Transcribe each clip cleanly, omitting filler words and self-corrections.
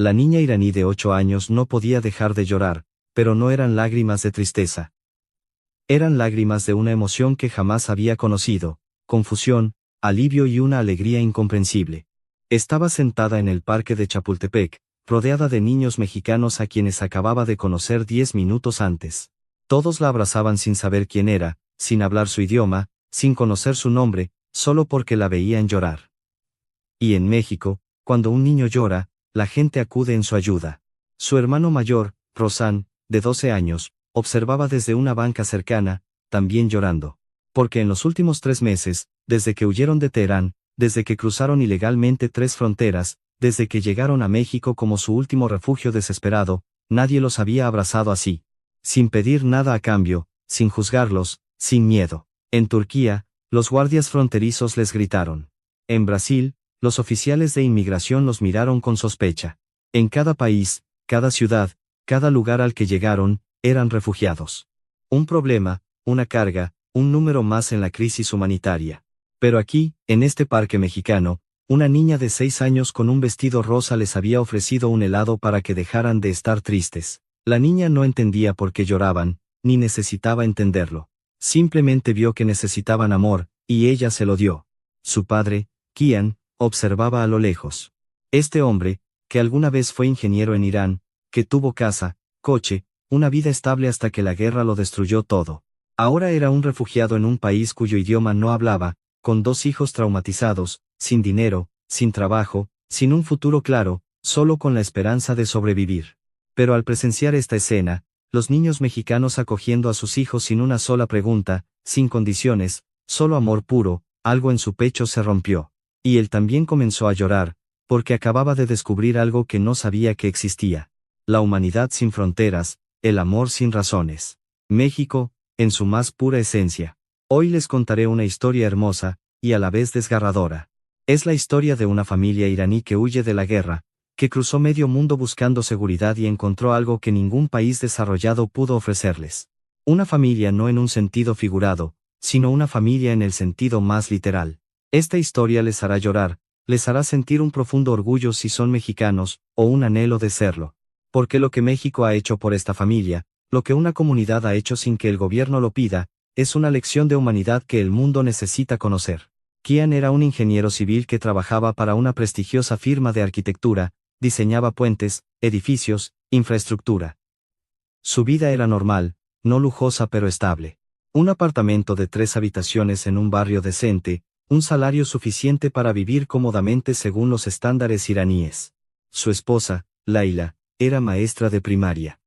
La niña iraní de 8 años no podía dejar de llorar, pero no eran lágrimas de tristeza. Eran lágrimas de una emoción que jamás había conocido, confusión, alivio y una alegría incomprensible. Estaba sentada en el parque de Chapultepec, rodeada de niños mexicanos a quienes acababa de conocer 10 minutos antes. Todos la abrazaban sin saber quién era, sin hablar su idioma, sin conocer su nombre, solo porque la veían llorar. Y en México, cuando un niño llora, la gente acude en su ayuda. Su hermano mayor, Rosán, de 12 años, observaba desde una banca cercana, también llorando. Porque en los últimos 3 meses, desde que huyeron de Teherán, desde que cruzaron ilegalmente 3 fronteras, desde que llegaron a México como su último refugio desesperado, nadie los había abrazado así. Sin pedir nada a cambio, sin juzgarlos, sin miedo. En Turquía, los guardias fronterizos les gritaron. En Brasil, los oficiales de inmigración los miraron con sospecha. En cada país, cada ciudad, cada lugar al que llegaron, eran refugiados. Un problema, una carga, un número más en la crisis humanitaria. Pero aquí, en este parque mexicano, una niña de 6 años con un vestido rosa les había ofrecido un helado para que dejaran de estar tristes. La niña no entendía por qué lloraban, ni necesitaba entenderlo. Simplemente vio que necesitaban amor, y ella se lo dio. Su padre, Kian, observaba a lo lejos. Este hombre, que alguna vez fue ingeniero en Irán, que tuvo casa, coche, una vida estable hasta que la guerra lo destruyó todo. Ahora era un refugiado en un país cuyo idioma no hablaba, con 2 hijos traumatizados, sin dinero, sin trabajo, sin un futuro claro, solo con la esperanza de sobrevivir. Pero al presenciar esta escena, los niños mexicanos acogiendo a sus hijos sin una sola pregunta, sin condiciones, solo amor puro, algo en su pecho se rompió. Y él también comenzó a llorar, porque acababa de descubrir algo que no sabía que existía. La humanidad sin fronteras, el amor sin razones. México, en su más pura esencia. Hoy les contaré una historia hermosa, y a la vez desgarradora. Es la historia de una familia iraní que huye de la guerra, que cruzó medio mundo buscando seguridad y encontró algo que ningún país desarrollado pudo ofrecerles. Una familia no en un sentido figurado, sino una familia en el sentido más literal. Esta historia les hará llorar, les hará sentir un profundo orgullo si son mexicanos, o un anhelo de serlo. Porque lo que México ha hecho por esta familia, lo que una comunidad ha hecho sin que el gobierno lo pida, es una lección de humanidad que el mundo necesita conocer. Kian era un ingeniero civil que trabajaba para una prestigiosa firma de arquitectura, diseñaba puentes, edificios, infraestructura. Su vida era normal, no lujosa pero estable. Un apartamento de 3 habitaciones en un barrio decente, un salario suficiente para vivir cómodamente según los estándares iraníes. Su esposa, Laila, era maestra de primaria.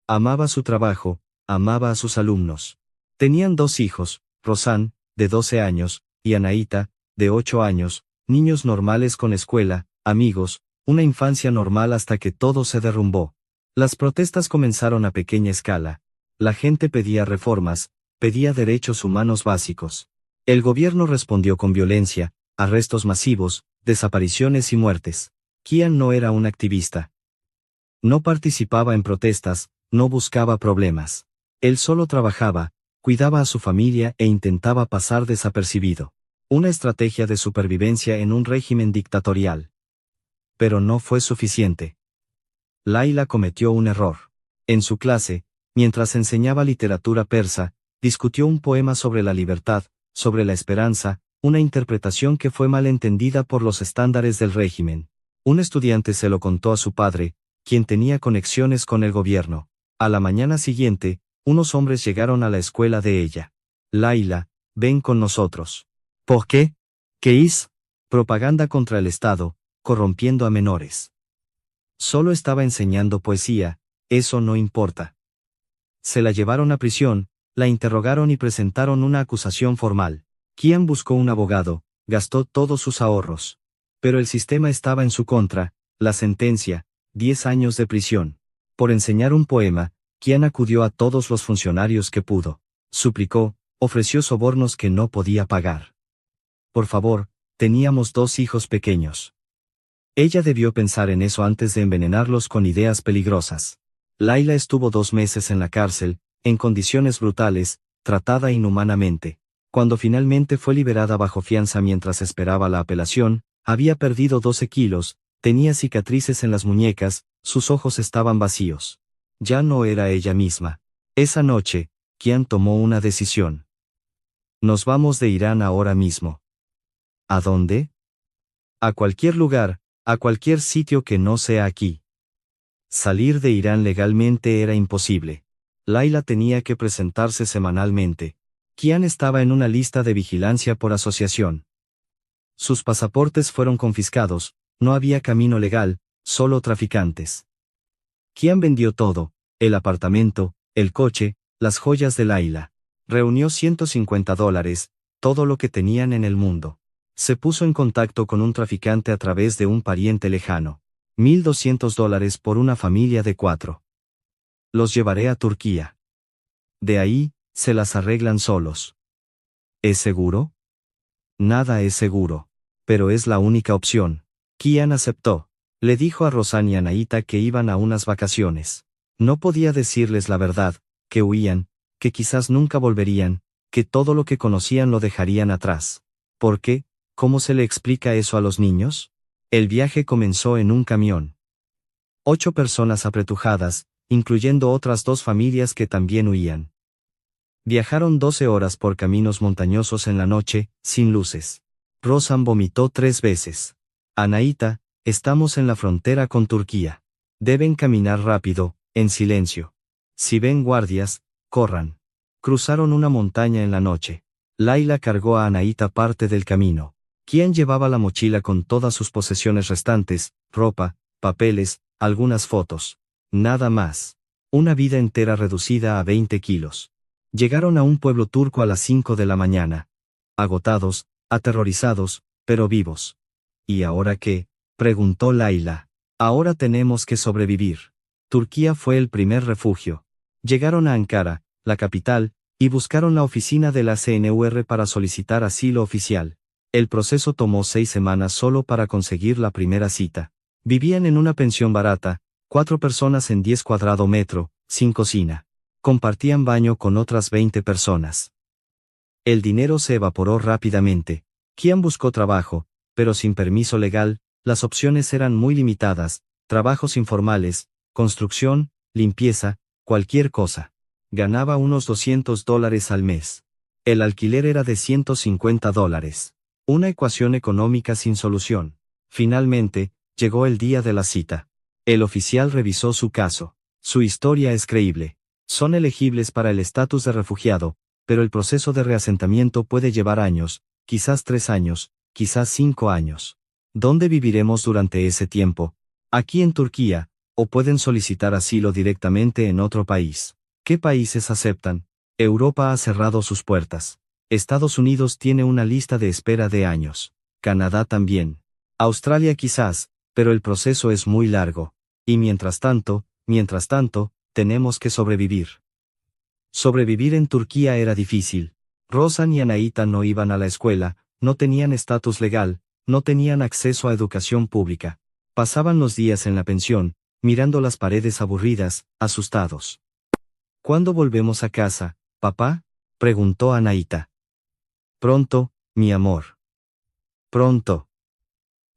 Amaba su trabajo, amaba a sus alumnos. Tenían 2 hijos, Rosán, de 12 años, y Anaíta, de 8 años, niños normales con escuela, amigos, una infancia normal hasta que todo se derrumbó. Las protestas comenzaron a pequeña escala. La gente pedía reformas, pedía derechos humanos básicos. El gobierno respondió con violencia, arrestos masivos, desapariciones y muertes. Kian no era un activista. No participaba en protestas, no buscaba problemas. Él solo trabajaba, cuidaba a su familia e intentaba pasar desapercibido. Una estrategia de supervivencia en un régimen dictatorial. Pero no fue suficiente. Laila cometió un error. En su clase, mientras enseñaba literatura persa, discutió un poema sobre la libertad, sobre la esperanza, una interpretación que fue mal entendida por los estándares del régimen. Un estudiante se lo contó a su padre, quien tenía conexiones con el gobierno. A la mañana siguiente, unos hombres llegaron a la escuela de ella. Laila, ven con nosotros. ¿Por qué? ¿Qué es? Propaganda contra el Estado, corrompiendo a menores. Solo estaba enseñando poesía, eso no importa. Se la llevaron a prisión, la interrogaron y presentaron una acusación formal. Kian buscó un abogado, gastó todos sus ahorros. Pero el sistema estaba en su contra, la sentencia, 10 años de prisión. Por enseñar un poema, Kian acudió a todos los funcionarios que pudo. Suplicó, ofreció sobornos que no podía pagar. Por favor, teníamos 2 hijos pequeños. Ella debió pensar en eso antes de envenenarlos con ideas peligrosas. Laila estuvo 2 meses en la cárcel, en condiciones brutales, tratada inhumanamente. Cuando finalmente fue liberada bajo fianza mientras esperaba la apelación, había perdido 12 kilos, Tenía cicatrices en las muñecas, sus ojos estaban vacíos. Ya no era ella misma. Esa noche, Kian tomó una decisión. Nos vamos de Irán ahora mismo. ¿A dónde? A cualquier lugar, a cualquier sitio que no sea aquí. Salir de Irán legalmente era imposible. Laila tenía que presentarse semanalmente. Kian estaba en una lista de vigilancia por asociación. Sus pasaportes fueron confiscados, no había camino legal, solo traficantes. Kian vendió todo, el apartamento, el coche, las joyas de Laila. Reunió $150, todo lo que tenían en el mundo. Se puso en contacto con un traficante a través de un pariente lejano. $1,200 por una familia de 4. Los llevaré a Turquía. De ahí, se las arreglan solos. ¿Es seguro? Nada es seguro. Pero es la única opción. Kian aceptó. Le dijo a Rosan y a Naita que iban a unas vacaciones. No podía decirles la verdad, que huían, que quizás nunca volverían, que todo lo que conocían lo dejarían atrás. ¿Por qué? ¿Cómo se le explica eso a los niños? El viaje comenzó en un camión. 8 personas apretujadas, incluyendo otras 2 familias que también huían. Viajaron 12 horas por caminos montañosos en la noche, sin luces. Rosan vomitó 3 veces. Anaíta, estamos en la frontera con Turquía. Deben caminar rápido, en silencio. Si ven guardias, corran. Cruzaron una montaña en la noche. Laila cargó a Anaíta parte del camino. Kian llevaba la mochila con todas sus posesiones restantes, ropa, papeles, algunas fotos. Nada más. Una vida entera reducida a 20 kilos. Llegaron a un pueblo turco a las 5 de la mañana. Agotados, aterrorizados, pero vivos. ¿Y ahora qué? Preguntó Laila. Ahora tenemos que sobrevivir. Turquía fue el primer refugio. Llegaron a Ankara, la capital, y buscaron la oficina de la CNUR para solicitar asilo oficial. El proceso tomó 6 semanas solo para conseguir la primera cita. Vivían en una pensión barata, 4 personas en 10 cuadrado metro, sin cocina. Compartían baño con otras 20 personas. El dinero se evaporó rápidamente. Kian buscó trabajo, pero sin permiso legal, las opciones eran muy limitadas, trabajos informales, construcción, limpieza, cualquier cosa. Ganaba unos $200 al mes. El alquiler era de $150. Una ecuación económica sin solución. Finalmente, llegó el día de la cita. El oficial revisó su caso. Su historia es creíble. Son elegibles para el estatus de refugiado, pero el proceso de reasentamiento puede llevar años, quizás 3 años, quizás 5 años. ¿Dónde viviremos durante ese tiempo? Aquí en Turquía, o pueden solicitar asilo directamente en otro país. ¿Qué países aceptan? Europa ha cerrado sus puertas. Estados Unidos tiene una lista de espera de años. Canadá también. Australia quizás, pero el proceso es muy largo. Y mientras tanto, tenemos que sobrevivir. Sobrevivir en Turquía era difícil. Rosan y Anaíta no iban a la escuela, no tenían estatus legal, no tenían acceso a educación pública. Pasaban los días en la pensión, mirando las paredes aburridas, asustados. ¿Cuándo volvemos a casa, papá? Preguntó Anaíta. Pronto, mi amor. Pronto.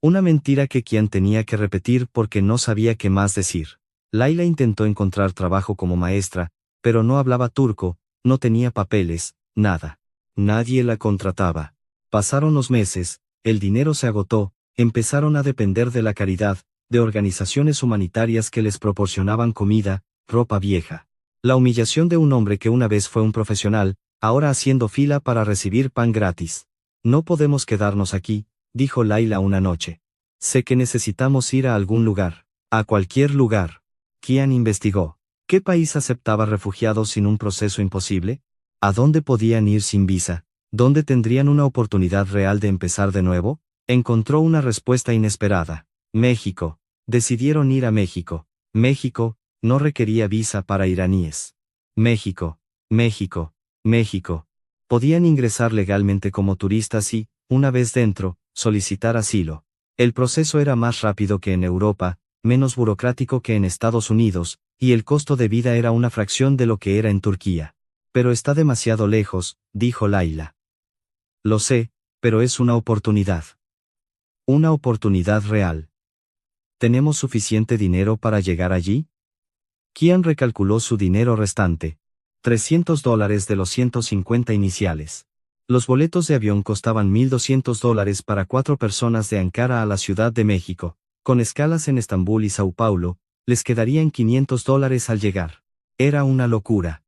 Una mentira que Kian tenía que repetir porque no sabía qué más decir. Laila intentó encontrar trabajo como maestra, pero no hablaba turco, no tenía papeles, nada. Nadie la contrataba. Pasaron los meses, el dinero se agotó, empezaron a depender de la caridad, de organizaciones humanitarias que les proporcionaban comida, ropa vieja. La humillación de un hombre que una vez fue un profesional, ahora haciendo fila para recibir pan gratis. No podemos quedarnos aquí, dijo Laila una noche. Sé que necesitamos ir a algún lugar, a cualquier lugar. Kian investigó. ¿Qué país aceptaba refugiados sin un proceso imposible? ¿A dónde podían ir sin visa? ¿Dónde tendrían una oportunidad real de empezar de nuevo? Encontró una respuesta inesperada. México. Decidieron ir a México. México no requería visa para iraníes. México. Podían ingresar legalmente como turistas y, una vez dentro, solicitar asilo. El proceso era más rápido que en Europa, menos burocrático que en Estados Unidos, y el costo de vida era una fracción de lo que era en Turquía. Pero está demasiado lejos, dijo Laila. Lo sé, pero es una oportunidad. Una oportunidad real. ¿Tenemos suficiente dinero para llegar allí? Kian recalculó su dinero restante. $300 de los 150 iniciales. Los boletos de avión costaban $1,200 para 4 personas de Ankara a la Ciudad de México, con escalas en Estambul y Sao Paulo, les quedarían $500 al llegar. Era una locura.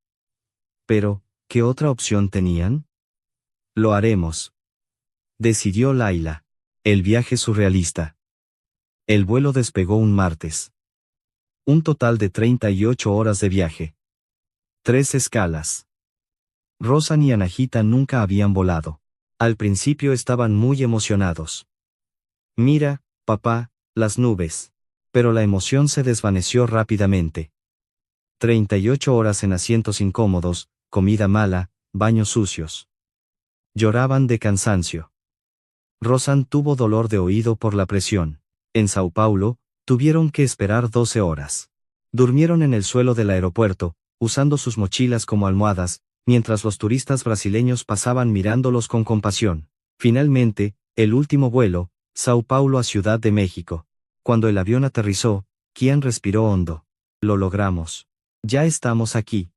Pero, ¿qué otra opción tenían? Lo haremos, decidió Laila. El viaje surrealista. El vuelo despegó un martes. Un total de 38 horas de viaje. 3 escalas. Rosan y Anahita nunca habían volado. Al principio estaban muy emocionados. Mira, papá, las nubes. Pero la emoción se desvaneció rápidamente. 38 horas en asientos incómodos, comida mala, baños sucios. Lloraban de cansancio. Rosan tuvo dolor de oído por la presión. En Sao Paulo, tuvieron que esperar 12 horas. Durmieron en el suelo del aeropuerto, usando sus mochilas como almohadas, mientras los turistas brasileños pasaban mirándolos con compasión. Finalmente, el último vuelo, Sao Paulo a Ciudad de México. Cuando el avión aterrizó, Kian respiró hondo. Lo logramos. Ya estamos aquí.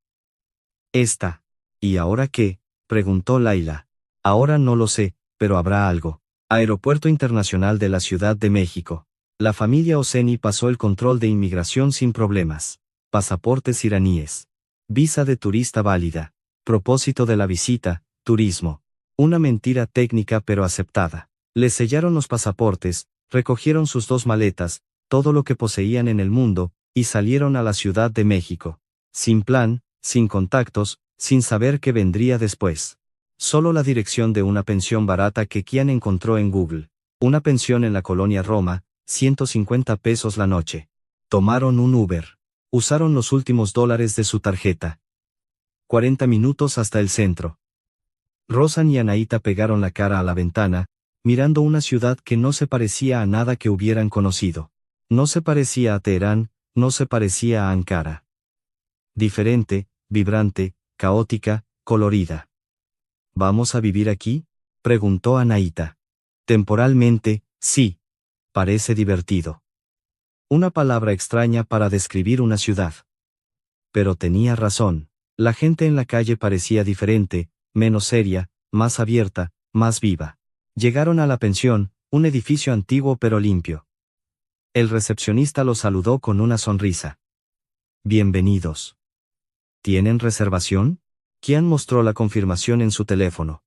¿Y ahora qué? Preguntó Laila. Ahora no lo sé, pero habrá algo. Aeropuerto Internacional de la Ciudad de México. La familia Hosseini pasó el control de inmigración sin problemas. Pasaportes iraníes. Visa de turista válida. Propósito de la visita, turismo. Una mentira técnica pero aceptada. Les sellaron los pasaportes, recogieron sus 2 maletas, todo lo que poseían en el mundo, y salieron a la Ciudad de México. Sin plan, sin contactos, sin saber qué vendría después. Solo la dirección de una pensión barata que Kian encontró en Google. Una pensión en la colonia Roma, 150 pesos la noche. Tomaron un Uber. Usaron los últimos dólares de su tarjeta. 40 minutos hasta el centro. Rosan y Anahita pegaron la cara a la ventana, mirando una ciudad que no se parecía a nada que hubieran conocido. No se parecía a Teherán, no se parecía a Ankara. Diferente, vibrante, caótica, colorida. ¿Vamos a vivir aquí?, preguntó Anahita. Temporalmente, sí. Parece divertido. Una palabra extraña para describir una ciudad. Pero tenía razón. La gente en la calle parecía diferente, menos seria, más abierta, más viva. Llegaron a la pensión, un edificio antiguo pero limpio. El recepcionista los saludó con una sonrisa. Bienvenidos. ¿Tienen reservación? Kian mostró la confirmación en su teléfono.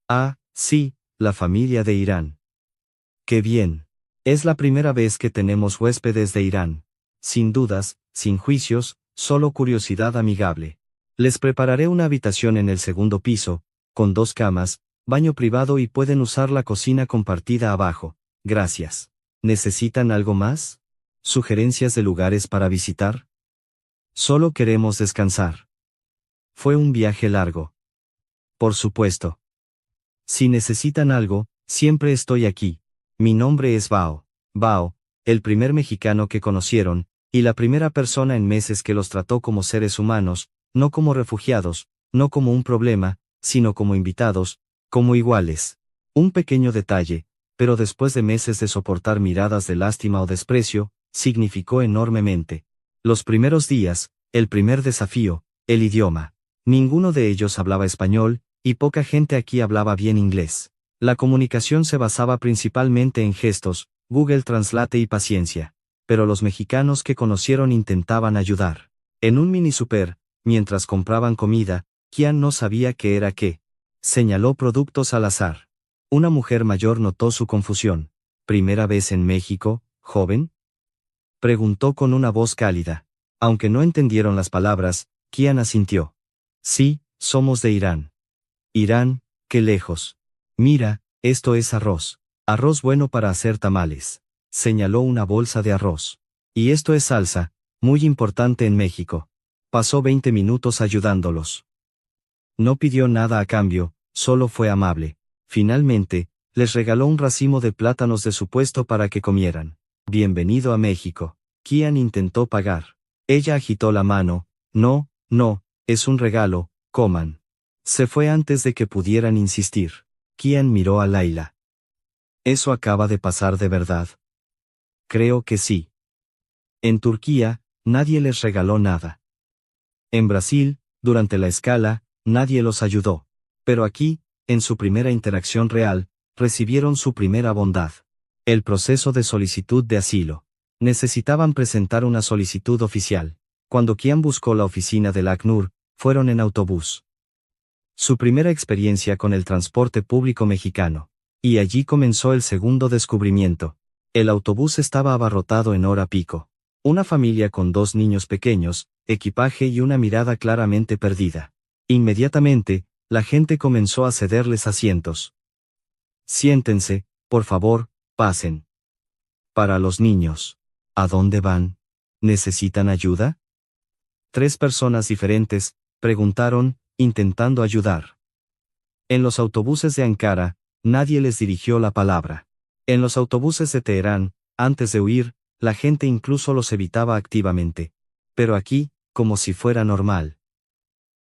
Ah, sí, la familia de Irán. ¡Qué bien! Es la primera vez que tenemos huéspedes de Irán. Sin dudas, sin juicios, solo curiosidad amigable. Les prepararé una habitación en el segundo piso, con 2 camas, baño privado y pueden usar la cocina compartida abajo. Gracias. ¿Necesitan algo más? ¿Sugerencias de lugares para visitar? Solo queremos descansar. Fue un viaje largo. Por supuesto. Si necesitan algo, siempre estoy aquí. Mi nombre es Bao. Bao, el primer mexicano que conocieron, y la primera persona en meses que los trató como seres humanos, no como refugiados, no como un problema, sino como invitados, como iguales. Un pequeño detalle, pero después de meses de soportar miradas de lástima o desprecio, significó enormemente. Los primeros días, el primer desafío, el idioma. Ninguno de ellos hablaba español, y poca gente aquí hablaba bien inglés. La comunicación se basaba principalmente en gestos, Google Translate y paciencia. Pero los mexicanos que conocieron intentaban ayudar. En un mini super, mientras compraban comida, Kian no sabía qué era qué. Señaló productos al azar. Una mujer mayor notó su confusión. ¿Primera vez en México, joven?, preguntó con una voz cálida. Aunque no entendieron las palabras, Kian asintió. Sí, somos de Irán. Irán, qué lejos. Mira, esto es arroz. Arroz bueno para hacer tamales. Señaló una bolsa de arroz. Y esto es salsa, muy importante en México. Pasó 20 minutos ayudándolos. No pidió nada a cambio, solo fue amable. Finalmente, les regaló un racimo de plátanos de su puesto para que comieran. Bienvenido a México. Kian intentó pagar. Ella agitó la mano. No, no, es un regalo, coman. Se fue antes de que pudieran insistir. Kian miró a Laila. ¿Eso acaba de pasar de verdad? Creo que sí. En Turquía, nadie les regaló nada. En Brasil, durante la escala, nadie los ayudó. Pero aquí, en su primera interacción real, recibieron su primera bondad. El proceso de solicitud de asilo. Necesitaban presentar una solicitud oficial. Cuando Kian buscó la oficina del ACNUR, fueron en autobús. Su primera experiencia con el transporte público mexicano. Y allí comenzó el segundo descubrimiento. El autobús estaba abarrotado en hora pico. Una familia con 2 niños pequeños, equipaje y una mirada claramente perdida. Inmediatamente, la gente comenzó a cederles asientos. Siéntense, por favor, pasen. Para los niños. ¿A dónde van? ¿Necesitan ayuda? 3 personas diferentes, preguntaron, intentando ayudar. En los autobuses de Ankara, nadie les dirigió la palabra. En los autobuses de Teherán, antes de huir, la gente incluso los evitaba activamente. Pero aquí, como si fuera normal.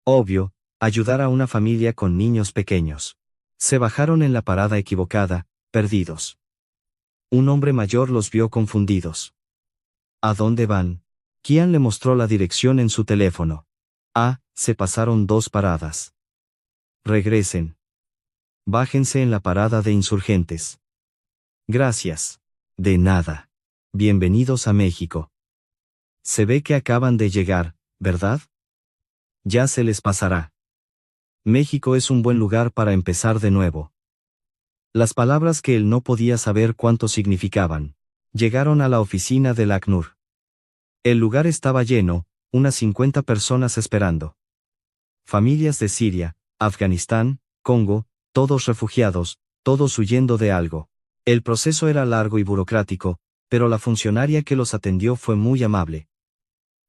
Obvio, ayudar a una familia con niños pequeños. Se bajaron en la parada equivocada, perdidos. Un hombre mayor los vio confundidos. ¿A dónde van? Kian le mostró la dirección en su teléfono. Se pasaron 2 paradas. Regresen. Bájense en la parada de insurgentes. Gracias. De nada. Bienvenidos a México. Se ve que acaban de llegar, ¿verdad? Ya se les pasará. México es un buen lugar para empezar de nuevo. Las palabras que él no podía saber cuánto significaban. Llegaron a la oficina del ACNUR. El lugar estaba lleno, unas 50 personas esperando. Familias de Siria, Afganistán, Congo, todos refugiados, todos huyendo de algo. El proceso era largo y burocrático, pero la funcionaria que los atendió fue muy amable.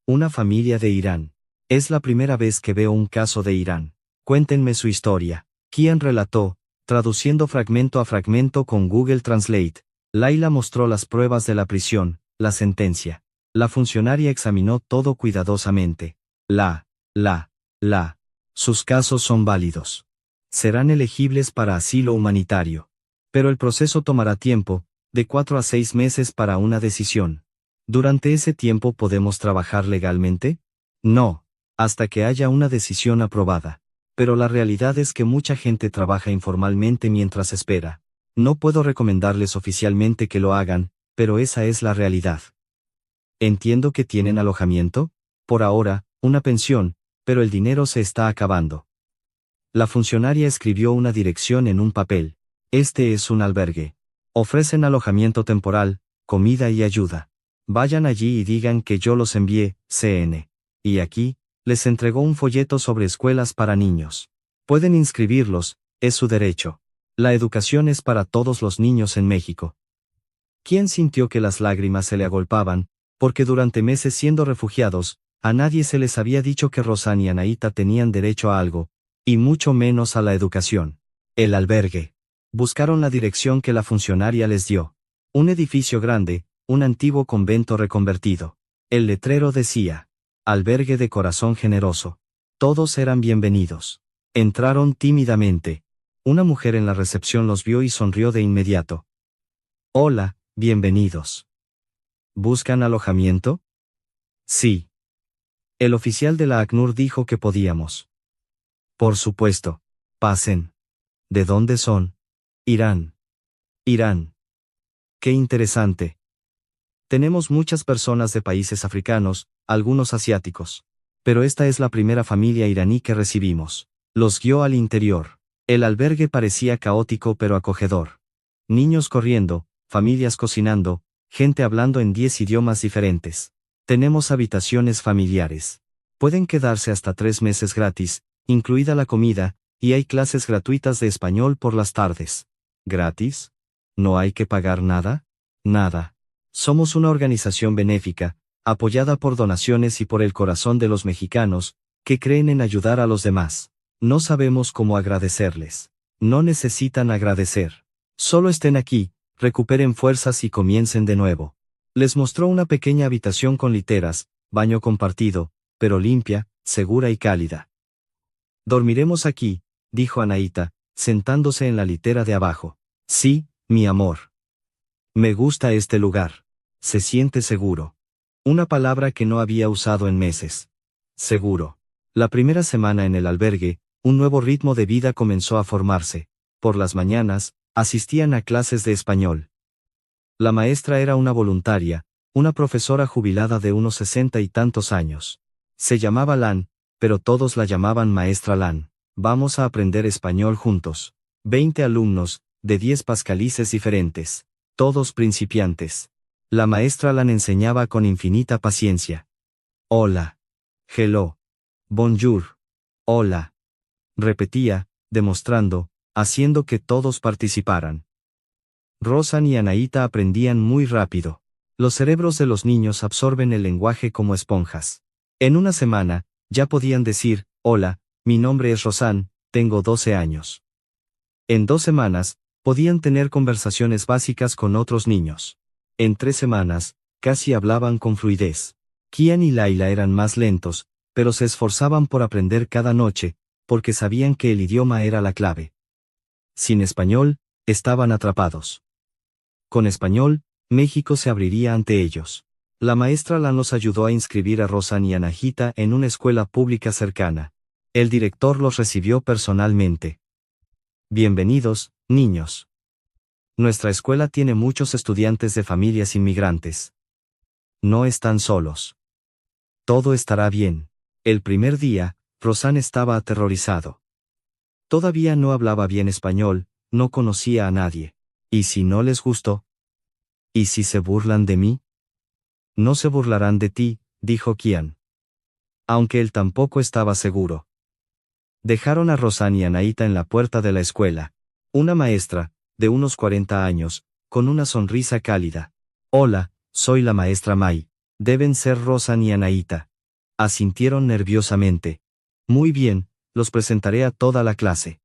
Una familia de Irán. Es la primera vez que veo un caso de Irán. Cuéntenme su historia. Kian relató, traduciendo fragmento a fragmento con Google Translate. Laila mostró las pruebas de la prisión, la sentencia. La funcionaria examinó todo cuidadosamente. Sus casos son válidos. Serán elegibles para asilo humanitario. Pero el proceso tomará tiempo, de 4 a 6 meses para una decisión. ¿Durante ese tiempo podemos trabajar legalmente? No, hasta que haya una decisión aprobada. Pero la realidad es que mucha gente trabaja informalmente mientras espera. No puedo recomendarles oficialmente que lo hagan, pero esa es la realidad. Entiendo que tienen alojamiento, por ahora, una pensión, pero el dinero se está acabando. La funcionaria escribió una dirección en un papel. Este es un albergue. Ofrecen alojamiento temporal, comida y ayuda. Vayan allí y digan que yo los envié, CN. Y aquí, les entregó un folleto sobre escuelas para niños. Pueden inscribirlos, es su derecho. La educación es para todos los niños en México. ¿Quién sintió que las lágrimas se le agolpaban? Porque durante meses siendo refugiados, a nadie se les había dicho que Rosan y Anaíta tenían derecho a algo, y mucho menos a la educación. El albergue. Buscaron la dirección que la funcionaria les dio. Un edificio grande, un antiguo convento reconvertido. El letrero decía, albergue de corazón generoso. Todos eran bienvenidos. Entraron tímidamente. Una mujer en la recepción los vio y sonrió de inmediato. Hola, bienvenidos. ¿Buscan alojamiento? Sí. El oficial de la ACNUR dijo que podíamos. Por supuesto. Pasen. ¿De dónde son? Irán. Irán. Qué interesante. Tenemos muchas personas de países africanos, algunos asiáticos. Pero esta es la primera familia iraní que recibimos. Los guió al interior. El albergue parecía caótico pero acogedor. Niños corriendo, familias cocinando, gente hablando en 10 idiomas diferentes. Tenemos habitaciones familiares. Pueden quedarse hasta 3 meses gratis, incluida la comida, y hay clases gratuitas de español por las tardes. ¿Gratis? ¿No hay que pagar nada? Nada. Somos una organización benéfica, apoyada por donaciones y por el corazón de los mexicanos, que creen en ayudar a los demás. No sabemos cómo agradecerles. No necesitan agradecer. Solo estén aquí, recuperen fuerzas y comiencen de nuevo. Les mostró una pequeña habitación con literas, baño compartido, pero limpia, segura y cálida. Dormiremos aquí, dijo Anaíta, sentándose en la litera de abajo. Sí, mi amor. Me gusta este lugar. Se siente seguro. Una palabra que no había usado en meses. Seguro. La primera semana en el albergue, un nuevo ritmo de vida comenzó a formarse. Por las mañanas, asistían a clases de español. La maestra era una voluntaria, una profesora jubilada de unos 60 y tantos años. Se llamaba Lan, pero todos la llamaban Maestra Lan. Vamos a aprender español juntos. 20 alumnos, de 10 pascalices diferentes. Todos principiantes. La maestra Lan enseñaba con infinita paciencia. Hola. Hello. Bonjour. Hola. Repetía, demostrando, haciendo que todos participaran. Rosan y Anaíta aprendían muy rápido. Los cerebros de los niños absorben el lenguaje como esponjas. En una semana, ya podían decir, hola, mi nombre es Rosan, tengo 12 años. En 2 semanas, podían tener conversaciones básicas con otros niños. En 3 semanas, casi hablaban con fluidez. Kian y Laila eran más lentos, pero se esforzaban por aprender cada noche, porque sabían que el idioma era la clave. Sin español, estaban atrapados. Con español, México se abriría ante ellos. La maestra Lan los ayudó a inscribir a Rosan y Anahita en una escuela pública cercana. El director los recibió personalmente. Bienvenidos, niños. Nuestra escuela tiene muchos estudiantes de familias inmigrantes. No están solos. Todo estará bien. El primer día, Rosan estaba aterrorizado. Todavía no hablaba bien español, no conocía a nadie. ¿Y si no les gustó? ¿Y si se burlan de mí? No se burlarán de ti, dijo Kian. Aunque él tampoco estaba seguro. Dejaron a Rosan y Anaíta en la puerta de la escuela. Una maestra, de unos 40 años, con una sonrisa cálida. Hola, soy la maestra Mai. Deben ser Rosan y Anaíta. Asintieron nerviosamente. Muy bien, los presentaré a toda la clase.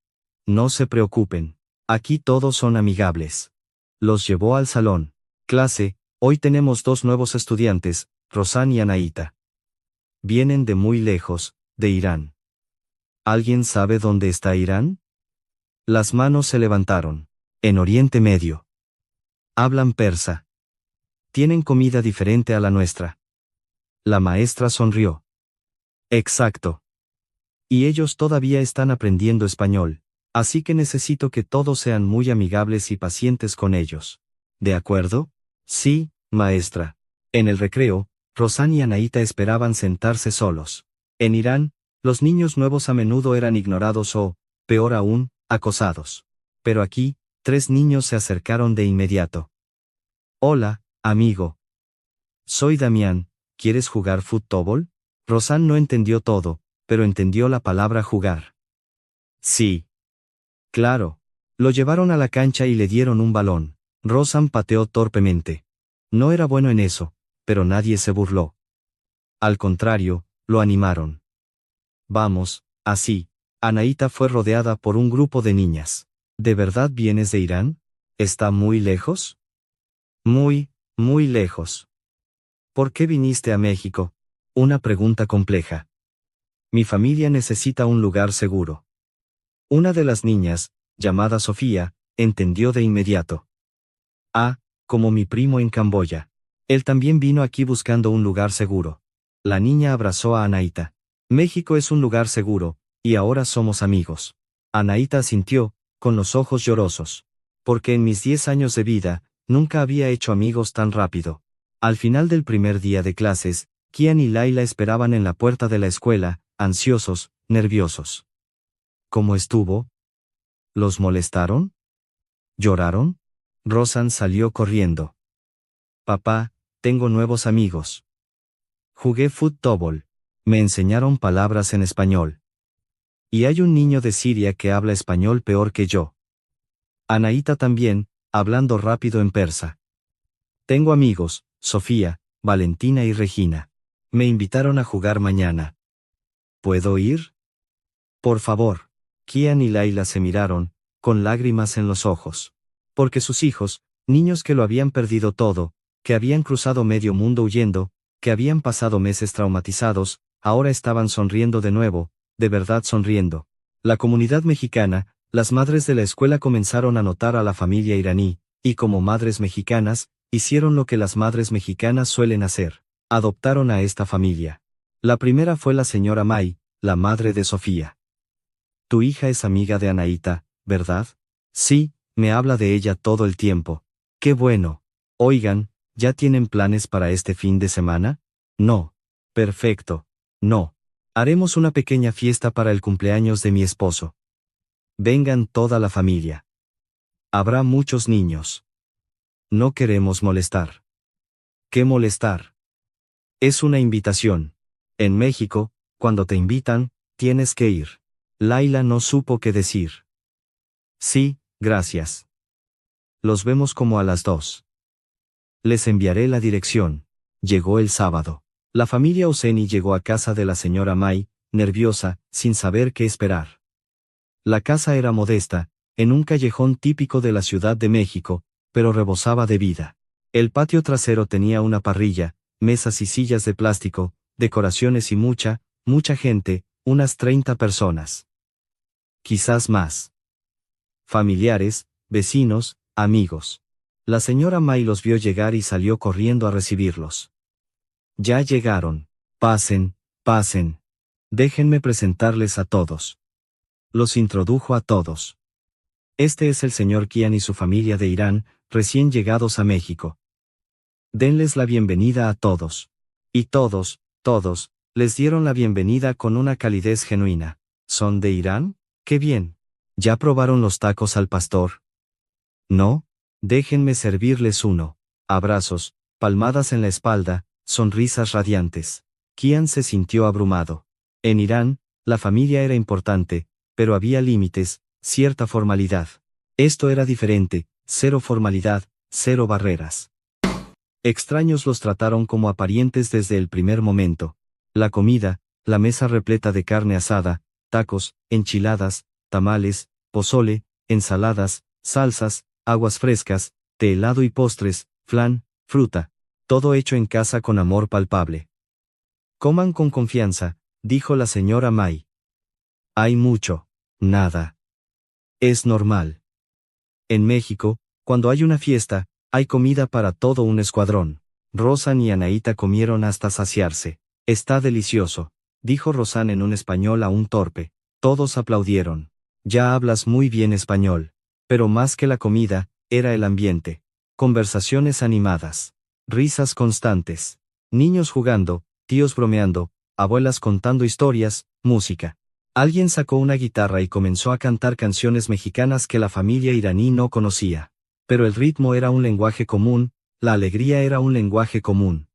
No se preocupen. Aquí todos son amigables. Los llevó al salón. Clase, hoy tenemos 2 nuevos estudiantes, Rosan y Anaíta. Vienen de muy lejos, de Irán. ¿Alguien sabe dónde está Irán? Las manos se levantaron. En Oriente Medio. Hablan persa. Tienen comida diferente a la nuestra. La maestra sonrió. Exacto. Y ellos todavía están aprendiendo español, así que necesito que todos sean muy amigables y pacientes con ellos. ¿De acuerdo? Sí, maestra. En el recreo, Rosan y Anaíta esperaban sentarse solos. En Irán, los niños nuevos a menudo eran ignorados o, peor aún, acosados. Pero aquí, 3 niños se acercaron de inmediato. Hola, amigo. Soy Damián, ¿quieres jugar fútbol? Rosan no entendió todo, pero entendió la palabra jugar. Sí. Claro. Lo llevaron a la cancha y le dieron un balón. Rosan pateó torpemente. No era bueno en eso, pero nadie se burló. Al contrario, lo animaron. Vamos, así. Anaíta fue rodeada por un grupo de niñas. ¿De verdad vienes de Irán? ¿Está muy lejos? Muy, muy lejos. ¿Por qué viniste a México? Una pregunta compleja. Mi familia necesita un lugar seguro. Una de las niñas, llamada Sofía, entendió de inmediato. Ah, como mi primo en Camboya. Él también vino aquí buscando un lugar seguro. La niña abrazó a Anaíta. México es un lugar seguro, y ahora somos amigos. Anaíta asintió, con los ojos llorosos. Porque en mis 10 años de vida, nunca había hecho amigos tan rápido. Al final del primer día de clases, Kian y Laila esperaban en la puerta de la escuela, ansiosos, nerviosos. ¿Cómo estuvo? ¿Los molestaron? ¿Lloraron? Rosan salió corriendo. Papá, tengo nuevos amigos. Jugué fútbol. Me enseñaron palabras en español. Y hay un niño de Siria que habla español peor que yo. Anaíta también, hablando rápido en persa. Tengo amigos, Sofía, Valentina y Regina. Me invitaron a jugar mañana. ¿Puedo ir? Por favor. Kian y Laila se miraron, con lágrimas en los ojos. Porque sus hijos, niños que lo habían perdido todo, que habían cruzado medio mundo huyendo, que habían pasado meses traumatizados, ahora estaban sonriendo de nuevo, de verdad sonriendo. La comunidad mexicana, las madres de la escuela comenzaron a notar a la familia iraní, y como madres mexicanas, Hicieron lo que las madres mexicanas suelen hacer. Adoptaron a esta familia. La primera fue la señora May, la madre de Sofía. Tu hija es amiga de Anaíta, ¿verdad? Sí, me habla de ella todo el tiempo. ¡Qué bueno! Oigan, ¿ya tienen planes para este fin de semana? No. Perfecto. No. Haremos una pequeña fiesta para el cumpleaños de mi esposo. Vengan toda la familia. Habrá muchos niños. No queremos molestar. ¿Qué molestar? Es una invitación. En México, cuando te invitan, tienes que ir. Laila no supo qué decir. Sí, gracias. Los vemos como a las 2. Les enviaré la dirección. Llegó el sábado. La familia Oseni llegó a casa de la señora May, nerviosa, sin saber qué esperar. La casa era modesta, en un callejón típico de la Ciudad de México, pero rebosaba de vida. El patio trasero tenía una parrilla, mesas y sillas de plástico, decoraciones y mucha gente, unas 30 personas. Quizás más. Familiares, vecinos, amigos. La señora May los vio llegar y salió corriendo a recibirlos. Ya llegaron. Pasen, pasen. Déjenme presentarles a todos. Los introdujo a todos. Este es el señor Kian y su familia de Irán, recién llegados a México. Denles la bienvenida a todos. Y todos, les dieron la bienvenida con una calidez genuina. ¿Son de Irán? ¡Qué bien! ¿Ya probaron los tacos al pastor? ¿No? Déjenme servirles uno. Abrazos, palmadas en la espalda, sonrisas radiantes. Kian se sintió abrumado. En Irán, la familia era importante, pero había límites, cierta formalidad. Esto era diferente, cero formalidad, cero barreras. Extraños los trataron como a parientes desde el primer momento. La comida, la mesa repleta de carne asada, tacos, enchiladas, tamales, pozole, ensaladas, salsas, aguas frescas, té helado y postres, flan, fruta. Todo hecho en casa con amor palpable. Coman con confianza, dijo la señora May. Hay mucho. Nada. Es normal. En México, cuando hay una fiesta, hay comida para todo un escuadrón. Rosan y Anaíta comieron hasta saciarse. Está delicioso, dijo Rosan en un español aún torpe. Todos aplaudieron. Ya hablas muy bien español. Pero más que la comida, era el ambiente. Conversaciones animadas. Risas constantes. Niños jugando, tíos bromeando, abuelas contando historias, música. Alguien sacó una guitarra y comenzó a cantar canciones mexicanas que la familia iraní no conocía. Pero el ritmo era un lenguaje común, la alegría era un lenguaje común.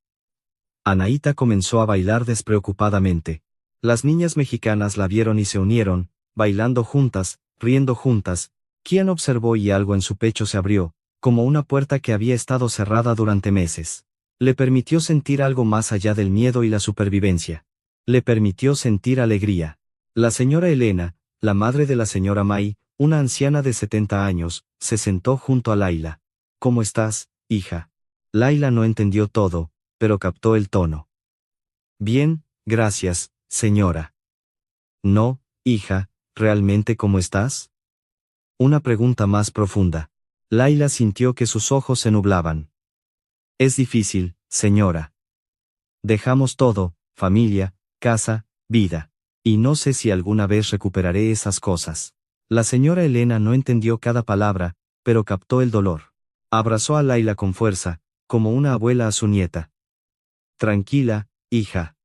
Anaíta comenzó a bailar despreocupadamente. Las niñas mexicanas la vieron y se unieron, bailando juntas, riendo juntas. Kian observó y algo en su pecho se abrió, como una puerta que había estado cerrada durante meses. Le permitió sentir algo más allá del miedo y la supervivencia. Le permitió sentir alegría. La señora Elena, la madre de la señora May, una anciana de 70 años, se sentó junto a Laila. ¿Cómo estás, hija? Laila no entendió todo, pero captó el tono. Bien, gracias, señora. No, hija, ¿realmente cómo estás? Una pregunta más profunda. Laila sintió que sus ojos se nublaban. Es difícil, señora. Dejamos todo, familia, casa, vida. Y no sé si alguna vez recuperaré esas cosas. La señora Elena no entendió cada palabra, pero captó el dolor. Abrazó a Laila con fuerza, como una abuela a su nieta. Tranquila, hija.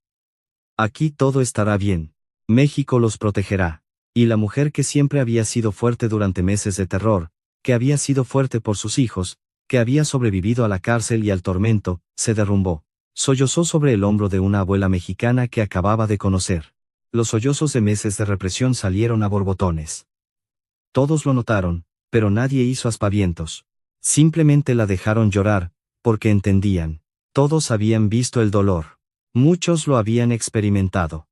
Aquí todo estará bien. México los protegerá. Y la mujer que siempre había sido fuerte durante meses de terror, que había sido fuerte por sus hijos, que había sobrevivido a la cárcel y al tormento, se derrumbó. Sollozó sobre el hombro de una abuela mexicana que acababa de conocer. Los sollozos de meses de represión salieron a borbotones. Todos lo notaron, pero nadie hizo aspavientos. Simplemente la dejaron llorar, porque entendían. Todos habían visto el dolor. Muchos lo habían experimentado.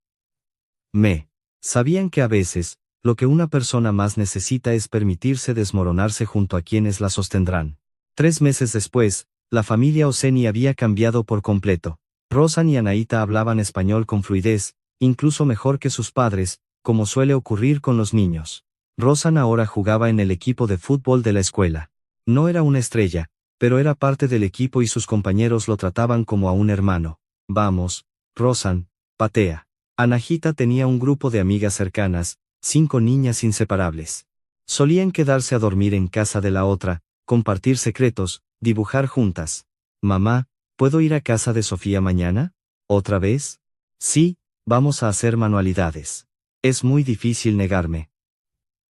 Sabían que a veces, lo que una persona más necesita es permitirse desmoronarse junto a quienes la sostendrán. 3 meses después, la familia Oseni había cambiado por completo. Rosan y Anaíta hablaban español con fluidez, incluso mejor que sus padres, como suele ocurrir con los niños. Rosan ahora jugaba en el equipo de fútbol de la escuela. No era una estrella, pero era parte del equipo y sus compañeros lo trataban como a un hermano. Vamos, Rosan, patea. Anahita tenía un grupo de amigas cercanas, 5 niñas inseparables. Solían quedarse a dormir en casa de la otra, compartir secretos, dibujar juntas. Mamá, ¿puedo ir a casa de Sofía mañana? ¿Otra vez? Sí, vamos a hacer manualidades. Es muy difícil negarme.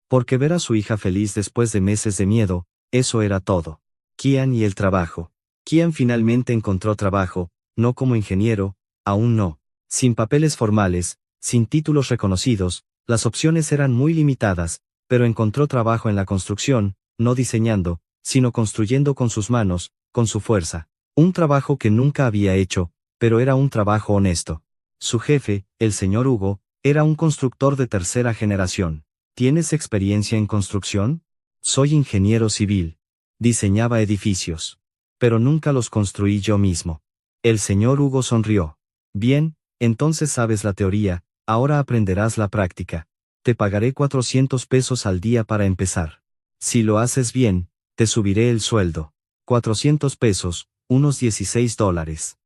Porque ver a su hija feliz después de meses de miedo, eso era todo. Kian y el trabajo. Kian finalmente encontró trabajo, no como ingeniero, aún no. Sin papeles formales, sin títulos reconocidos, las opciones eran muy limitadas, pero encontró trabajo en la construcción, no diseñando, sino construyendo con sus manos, con su fuerza. Un trabajo que nunca había hecho, pero era un trabajo honesto. Su jefe, el señor Hugo, era un constructor de tercera generación. ¿Tienes experiencia en construcción? Soy ingeniero civil. Diseñaba edificios. Pero nunca los construí yo mismo. El señor Hugo sonrió. Bien, entonces sabes la teoría, ahora aprenderás la práctica. Te pagaré 400 pesos al día para empezar. Si lo haces bien, te subiré el sueldo. 400 pesos, unos $16.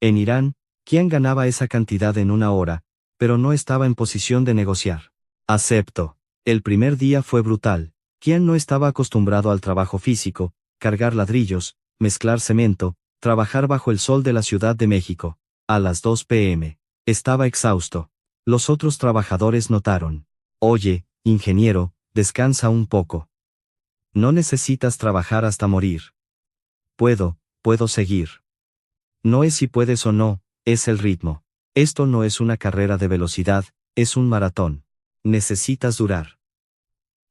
En Irán, Kian ganaba esa cantidad en una hora, pero no estaba en posición de negociar. Acepto. El primer día fue brutal. Kian no estaba acostumbrado al trabajo físico, cargar ladrillos, mezclar cemento, trabajar bajo el sol de la Ciudad de México. A las 2 p.m. Estaba exhausto. Los otros trabajadores notaron. Oye, ingeniero, descansa un poco. No necesitas trabajar hasta morir. Puedo seguir. No es si puedes o no, es el ritmo. Esto no es una carrera de velocidad, es un maratón. Necesitas durar.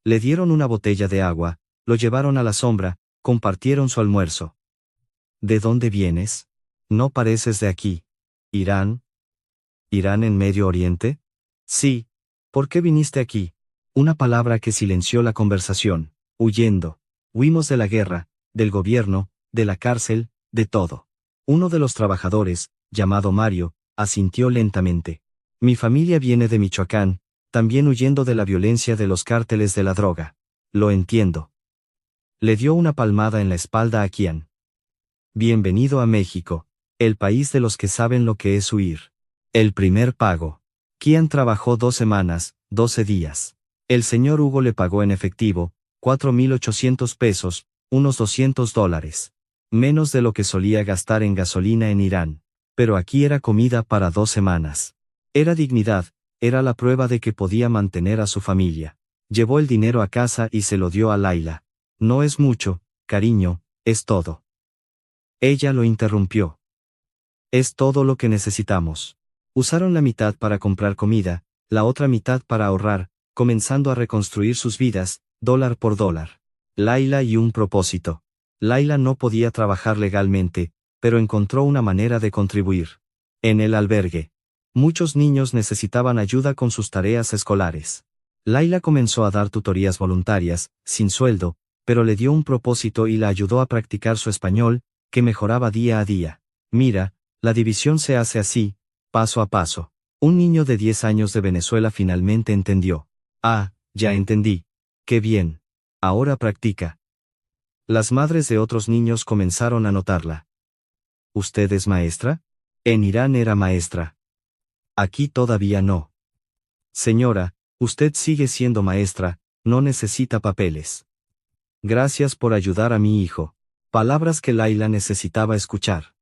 Le dieron una botella de agua, lo llevaron a la sombra, compartieron su almuerzo. ¿De dónde vienes? No pareces de aquí. ¿Irán? ¿Irán en Medio Oriente? Sí. ¿Por qué viniste aquí? Una palabra que silenció la conversación. Huyendo. Huimos de la guerra, del gobierno, de la cárcel, de todo. Uno de los trabajadores, llamado Mario, asintió lentamente. Mi familia viene de Michoacán, también huyendo de la violencia de los cárteles de la droga. Lo entiendo. Le dio una palmada en la espalda a Kian. Bienvenido a México, el país de los que saben lo que es huir. El primer pago. Kian trabajó 2 semanas, 12 días. El señor Hugo le pagó en efectivo, 4.800 pesos, unos $200. Menos de lo que solía gastar en gasolina en Irán. Pero aquí era comida para 2 semanas. Era dignidad, era la prueba de que podía mantener a su familia. Llevó el dinero a casa y se lo dio a Laila. No es mucho, cariño, es todo. Ella lo interrumpió. Es todo lo que necesitamos. Usaron la mitad para comprar comida, la otra mitad para ahorrar, comenzando a reconstruir sus vidas, dólar por dólar. Laila y un propósito. Laila no podía trabajar legalmente, pero encontró una manera de contribuir. En el albergue. Muchos niños necesitaban ayuda con sus tareas escolares. Laila comenzó a dar tutorías voluntarias, sin sueldo, pero le dio un propósito y la ayudó a practicar su español, que mejoraba día a día. Mira, la división se hace así, paso a paso. Un niño de 10 años de Venezuela finalmente entendió. Ah, ya entendí. Qué bien. Ahora practica. Las madres de otros niños comenzaron a notarla. ¿Usted es maestra? En Irán era maestra. Aquí todavía no. Señora, usted sigue siendo maestra, no necesita papeles. Gracias por ayudar a mi hijo. Palabras que Laila necesitaba escuchar.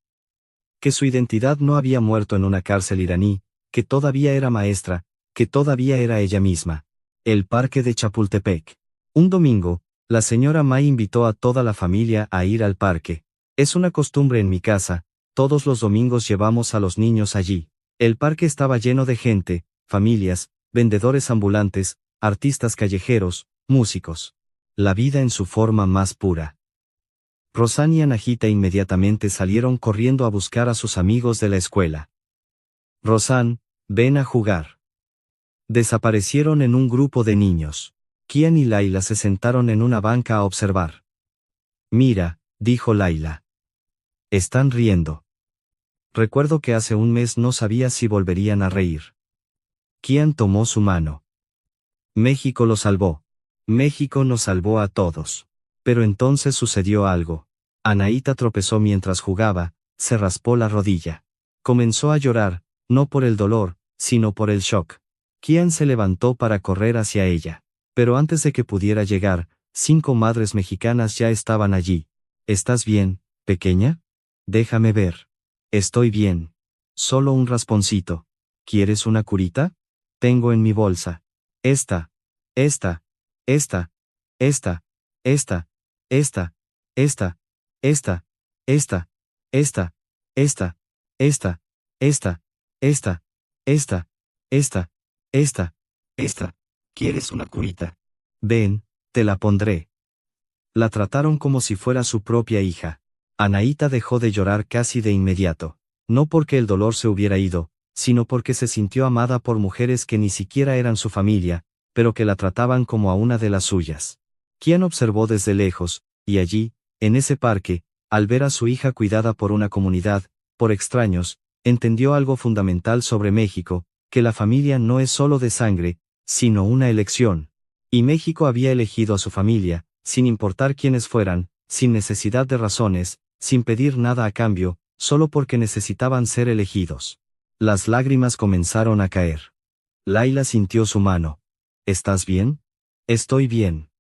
Que su identidad no había muerto en una cárcel iraní, que todavía era maestra, que todavía era ella misma. El parque de Chapultepec. Un domingo, la señora May invitó a toda la familia a ir al parque. Es una costumbre en mi casa, todos los domingos llevamos a los niños allí. El parque estaba lleno de gente, familias, vendedores ambulantes, artistas callejeros, músicos. La vida en su forma más pura. Rosan y Anahita inmediatamente salieron corriendo a buscar a sus amigos de la escuela. Rosan, ven a jugar. Desaparecieron en un grupo de niños. Kian y Laila se sentaron en una banca a observar. Mira, dijo Laila. Están riendo. Recuerdo que hace un mes no sabía si volverían a reír. Kian tomó su mano. México lo salvó. México nos salvó a todos. Pero entonces sucedió algo. Anaíta tropezó mientras jugaba, se raspó la rodilla. Comenzó a llorar, no por el dolor, sino por el shock. Kian se levantó para correr hacia ella. Pero antes de que pudiera llegar, 5 madres mexicanas ya estaban allí. ¿Estás bien, pequeña? Déjame ver. Estoy bien. Solo un rasponcito. ¿Quieres una curita? Tengo en mi bolsa. Esta, esta, esta, esta, esta, esta, esta, esta, esta, esta, esta, esta, esta, esta, esta, esta, esta. ¿Quieres una curita? Ven, te la pondré. La trataron como si fuera su propia hija. Anaíta dejó de llorar casi de inmediato. No porque el dolor se hubiera ido, sino porque se sintió amada por mujeres que ni siquiera eran su familia, pero que la trataban como a una de las suyas. Kian observó desde lejos, y allí, en ese parque, al ver a su hija cuidada por una comunidad, por extraños, entendió algo fundamental sobre México, que la familia no es solo de sangre, sino una elección. Y México había elegido a su familia, sin importar quiénes fueran, sin necesidad de razones, sin pedir nada a cambio, solo porque necesitaban ser elegidos. Las lágrimas comenzaron a caer. Laila sintió su mano. ¿Estás bien? Estoy bien.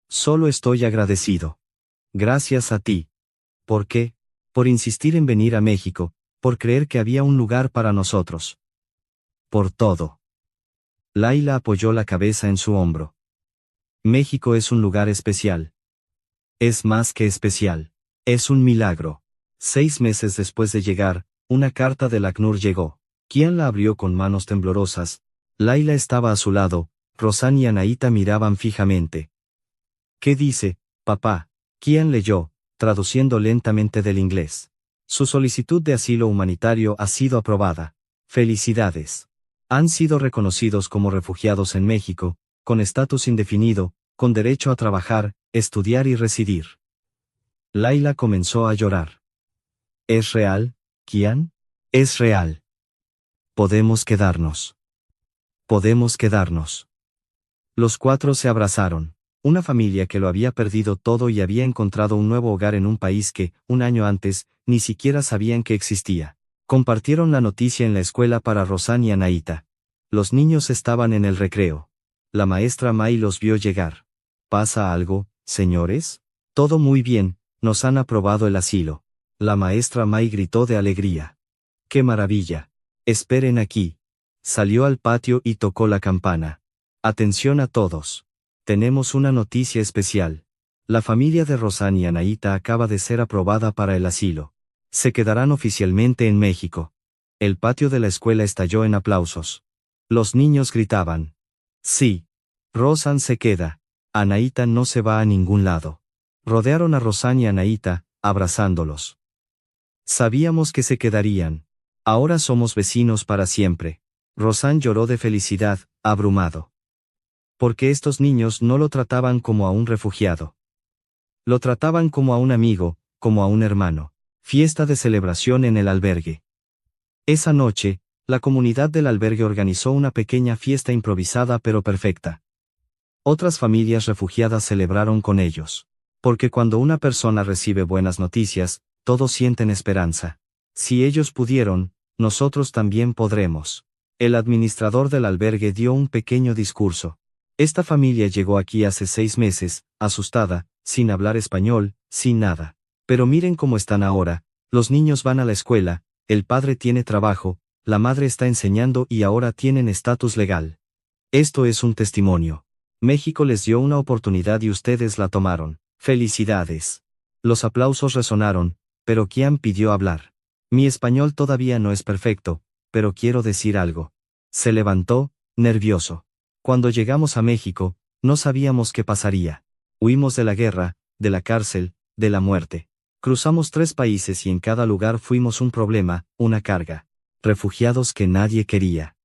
Solo estoy agradecido. Gracias a ti. ¿Por qué? Por insistir en venir a México, por creer que había un lugar para nosotros. Por todo. Laila apoyó la cabeza en su hombro. México es un lugar especial. Es más que especial. Es un milagro. 6 meses después de llegar, una carta del ACNUR llegó. Kian la abrió con manos temblorosas. Laila estaba a su lado, Rosan y Anaíta miraban fijamente. ¿Qué dice, papá? Kian leyó, traduciendo lentamente del inglés. Su solicitud de asilo humanitario ha sido aprobada. Felicidades. Han sido reconocidos como refugiados en México, con estatus indefinido, con derecho a trabajar, estudiar y residir. Laila comenzó a llorar. ¿Es real, Kian? Es real. Podemos quedarnos. Podemos quedarnos. Los 4 se abrazaron. Una familia que lo había perdido todo y había encontrado un nuevo hogar en un país que, un año antes, ni siquiera sabían que existía. Compartieron la noticia en la escuela para Rosan y Anaíta. Los niños estaban en el recreo. La maestra May los vio llegar. ¿Pasa algo, señores? Todo muy bien, nos han aprobado el asilo. La maestra May gritó de alegría. ¡Qué maravilla! Esperen aquí. Salió al patio y tocó la campana. Atención a todos. Tenemos una noticia especial. La familia de Rosan y Anaíta acaba de ser aprobada para el asilo. Se quedarán oficialmente en México. El patio de la escuela estalló en aplausos. Los niños gritaban. Sí. Rosan se queda. Anaíta no se va a ningún lado. Rodearon a Rosan y Anaíta, abrazándolos. Sabíamos que se quedarían. Ahora somos vecinos para siempre. Rosan lloró de felicidad, abrumado. Porque estos niños no lo trataban como a un refugiado. Lo trataban como a un amigo, como a un hermano. Fiesta de celebración en el albergue. Esa noche, la comunidad del albergue organizó una pequeña fiesta improvisada pero perfecta. Otras familias refugiadas celebraron con ellos. Porque cuando una persona recibe buenas noticias, todos sienten esperanza. Si ellos pudieron, nosotros también podremos. El administrador del albergue dio un pequeño discurso. Esta familia llegó aquí hace 6 meses, asustada, sin hablar español, sin nada. Pero miren cómo están ahora, los niños van a la escuela, el padre tiene trabajo, la madre está enseñando y ahora tienen estatus legal. Esto es un testimonio. México les dio una oportunidad y ustedes la tomaron. ¡Felicidades! Los aplausos resonaron, pero Kian pidió hablar. Mi español todavía no es perfecto, pero quiero decir algo. Se levantó, nervioso. Cuando llegamos a México, no sabíamos qué pasaría. Huimos de la guerra, de la cárcel, de la muerte. Cruzamos 3 países y en cada lugar fuimos un problema, una carga. Refugiados que nadie quería.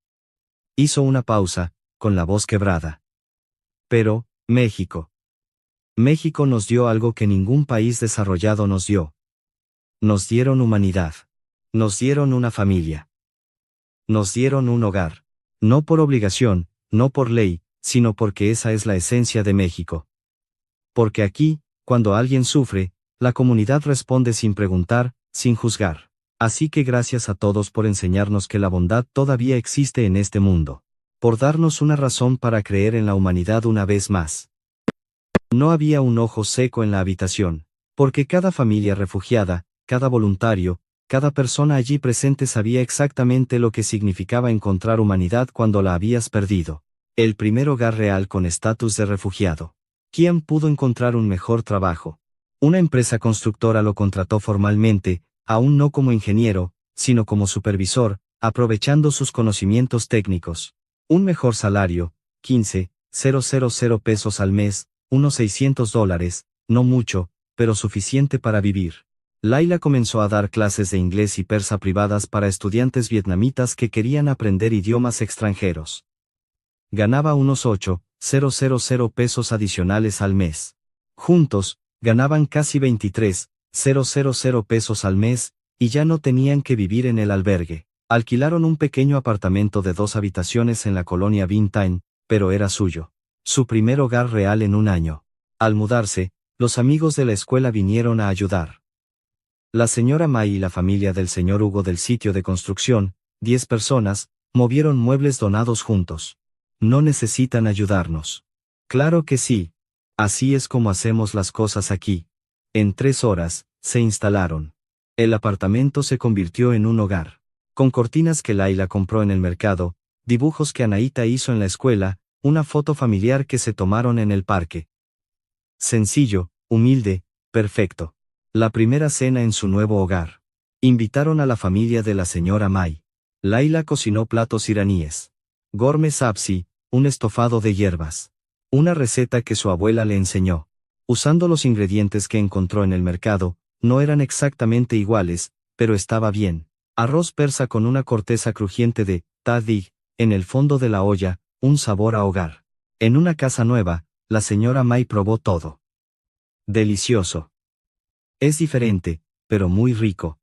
Hizo una pausa, con la voz quebrada. Pero, México. México nos dio algo que ningún país desarrollado nos dio. Nos dieron humanidad. Nos dieron una familia. Nos dieron un hogar. No por obligación, no por ley, sino porque esa es la esencia de México. Porque aquí, cuando alguien sufre, La comunidad responde sin preguntar, sin juzgar. Así que gracias a todos por enseñarnos que la bondad todavía existe en este mundo. Por darnos una razón para creer en la humanidad una vez más. No había un ojo seco en la habitación, porque cada familia refugiada, cada voluntario, cada persona allí presente sabía exactamente lo que significaba encontrar humanidad cuando la habías perdido. El primer hogar real con estatus de refugiado. ¿Quién pudo encontrar un mejor trabajo? Una empresa constructora lo contrató formalmente, aún no como ingeniero, sino como supervisor, aprovechando sus conocimientos técnicos. Un mejor salario, 15,000 pesos al mes, unos $600, no mucho, pero suficiente para vivir. Laila comenzó a dar clases de inglés y persa privadas para estudiantes vietnamitas que querían aprender idiomas extranjeros. Ganaba unos 8,000 pesos adicionales al mes. Juntos, ganaban casi 23,000 pesos al mes, y ya no tenían que vivir en el albergue. Alquilaron un pequeño apartamento de 2 habitaciones en la colonia Bintang, pero era suyo. Su primer hogar real en un año. Al mudarse, los amigos de la escuela vinieron a ayudar. La señora May y la familia del señor Hugo del sitio de construcción, 10 personas, movieron muebles donados juntos. No necesitan ayudarnos. Claro que sí. Así es como hacemos las cosas aquí. En 3 horas, se instalaron. El apartamento se convirtió en un hogar. Con cortinas que Laila compró en el mercado, dibujos que Anaíta hizo en la escuela, una foto familiar que se tomaron en el parque. Sencillo, humilde, perfecto. La primera cena en su nuevo hogar. Invitaron a la familia de la señora May. Laila cocinó platos iraníes. Gourmet sabzi, un estofado de hierbas. Una receta que su abuela le enseñó. Usando los ingredientes que encontró en el mercado, no eran exactamente iguales, pero estaba bien. Arroz persa con una corteza crujiente de tahdig, en el fondo de la olla, un sabor a hogar. En una casa nueva, la señora May probó todo. Delicioso. Es diferente, pero muy rico.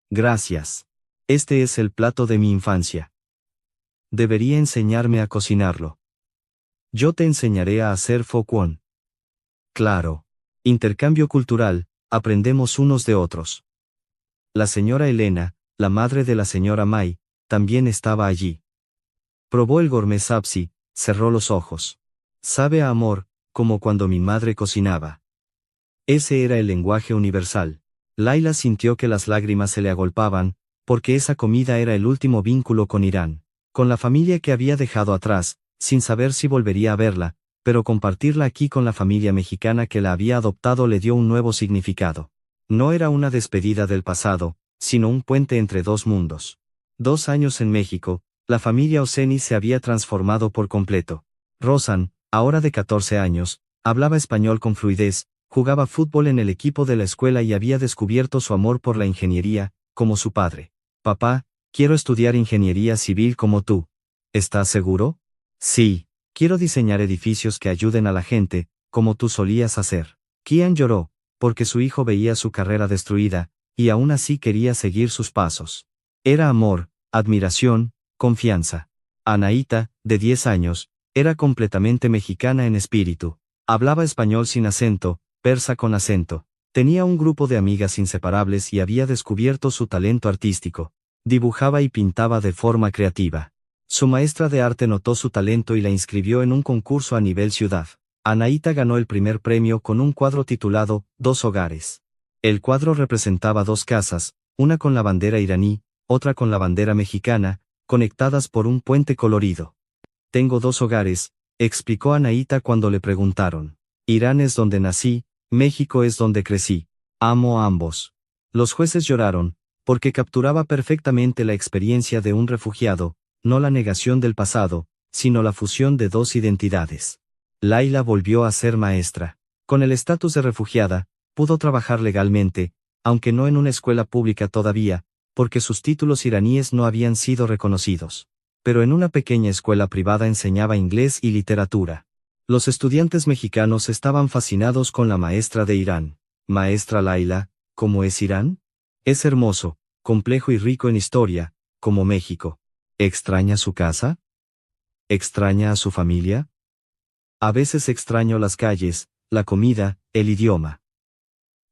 Gracias. Este es el plato de mi infancia. Debería enseñarme a cocinarlo. Yo te enseñaré a hacer pho quan. Claro. Intercambio cultural, aprendemos unos de otros. La señora Elena, la madre de la señora May, también estaba allí. Probó el gourmet sabzi, cerró los ojos. Sabe a amor, como cuando mi madre cocinaba. Ese era el lenguaje universal. Laila sintió que las lágrimas se le agolpaban, porque esa comida era el último vínculo con Irán, con la familia que había dejado atrás, sin saber si volvería a verla, pero compartirla aquí con la familia mexicana que la había adoptado le dio un nuevo significado. No era una despedida del pasado, sino un puente entre dos mundos. 2 años en México, la familia Oseni se había transformado por completo. Rosan, ahora de 14 años, hablaba español con fluidez, jugaba fútbol en el equipo de la escuela y había descubierto su amor por la ingeniería, como su padre. Papá, quiero estudiar ingeniería civil como tú. ¿Estás seguro? Sí, quiero diseñar edificios que ayuden a la gente, como tú solías hacer. Kian lloró, porque su hijo veía su carrera destruida, y aún así quería seguir sus pasos. Era amor, admiración, confianza. Anaíta, de 10 años, era completamente mexicana en espíritu. Hablaba español sin acento, persa con acento. Tenía un grupo de amigas inseparables y había descubierto su talento artístico. Dibujaba y pintaba de forma creativa. Su maestra de arte notó su talento y la inscribió en un concurso a nivel ciudad. Anaíta ganó el primer premio con un cuadro titulado Dos hogares. El cuadro representaba 2 casas, una con la bandera iraní, otra con la bandera mexicana, conectadas por un puente colorido. Tengo 2 hogares, explicó Anaíta cuando le preguntaron. Irán es donde nací, México es donde crecí. Amo a ambos. Los jueces lloraron, porque capturaba perfectamente la experiencia de un refugiado, no la negación del pasado, sino la fusión de 2 identidades. Laila volvió a ser maestra. Con el estatus de refugiada, pudo trabajar legalmente, aunque no en una escuela pública todavía, porque sus títulos iraníes no habían sido reconocidos. Pero en una pequeña escuela privada enseñaba inglés y literatura. Los estudiantes mexicanos estaban fascinados con la maestra de Irán. Maestra Laila, ¿cómo es Irán? Es hermoso, complejo y rico en historia, como México. ¿Extraña su casa? ¿Extraña a su familia? A veces extraño las calles, la comida, el idioma.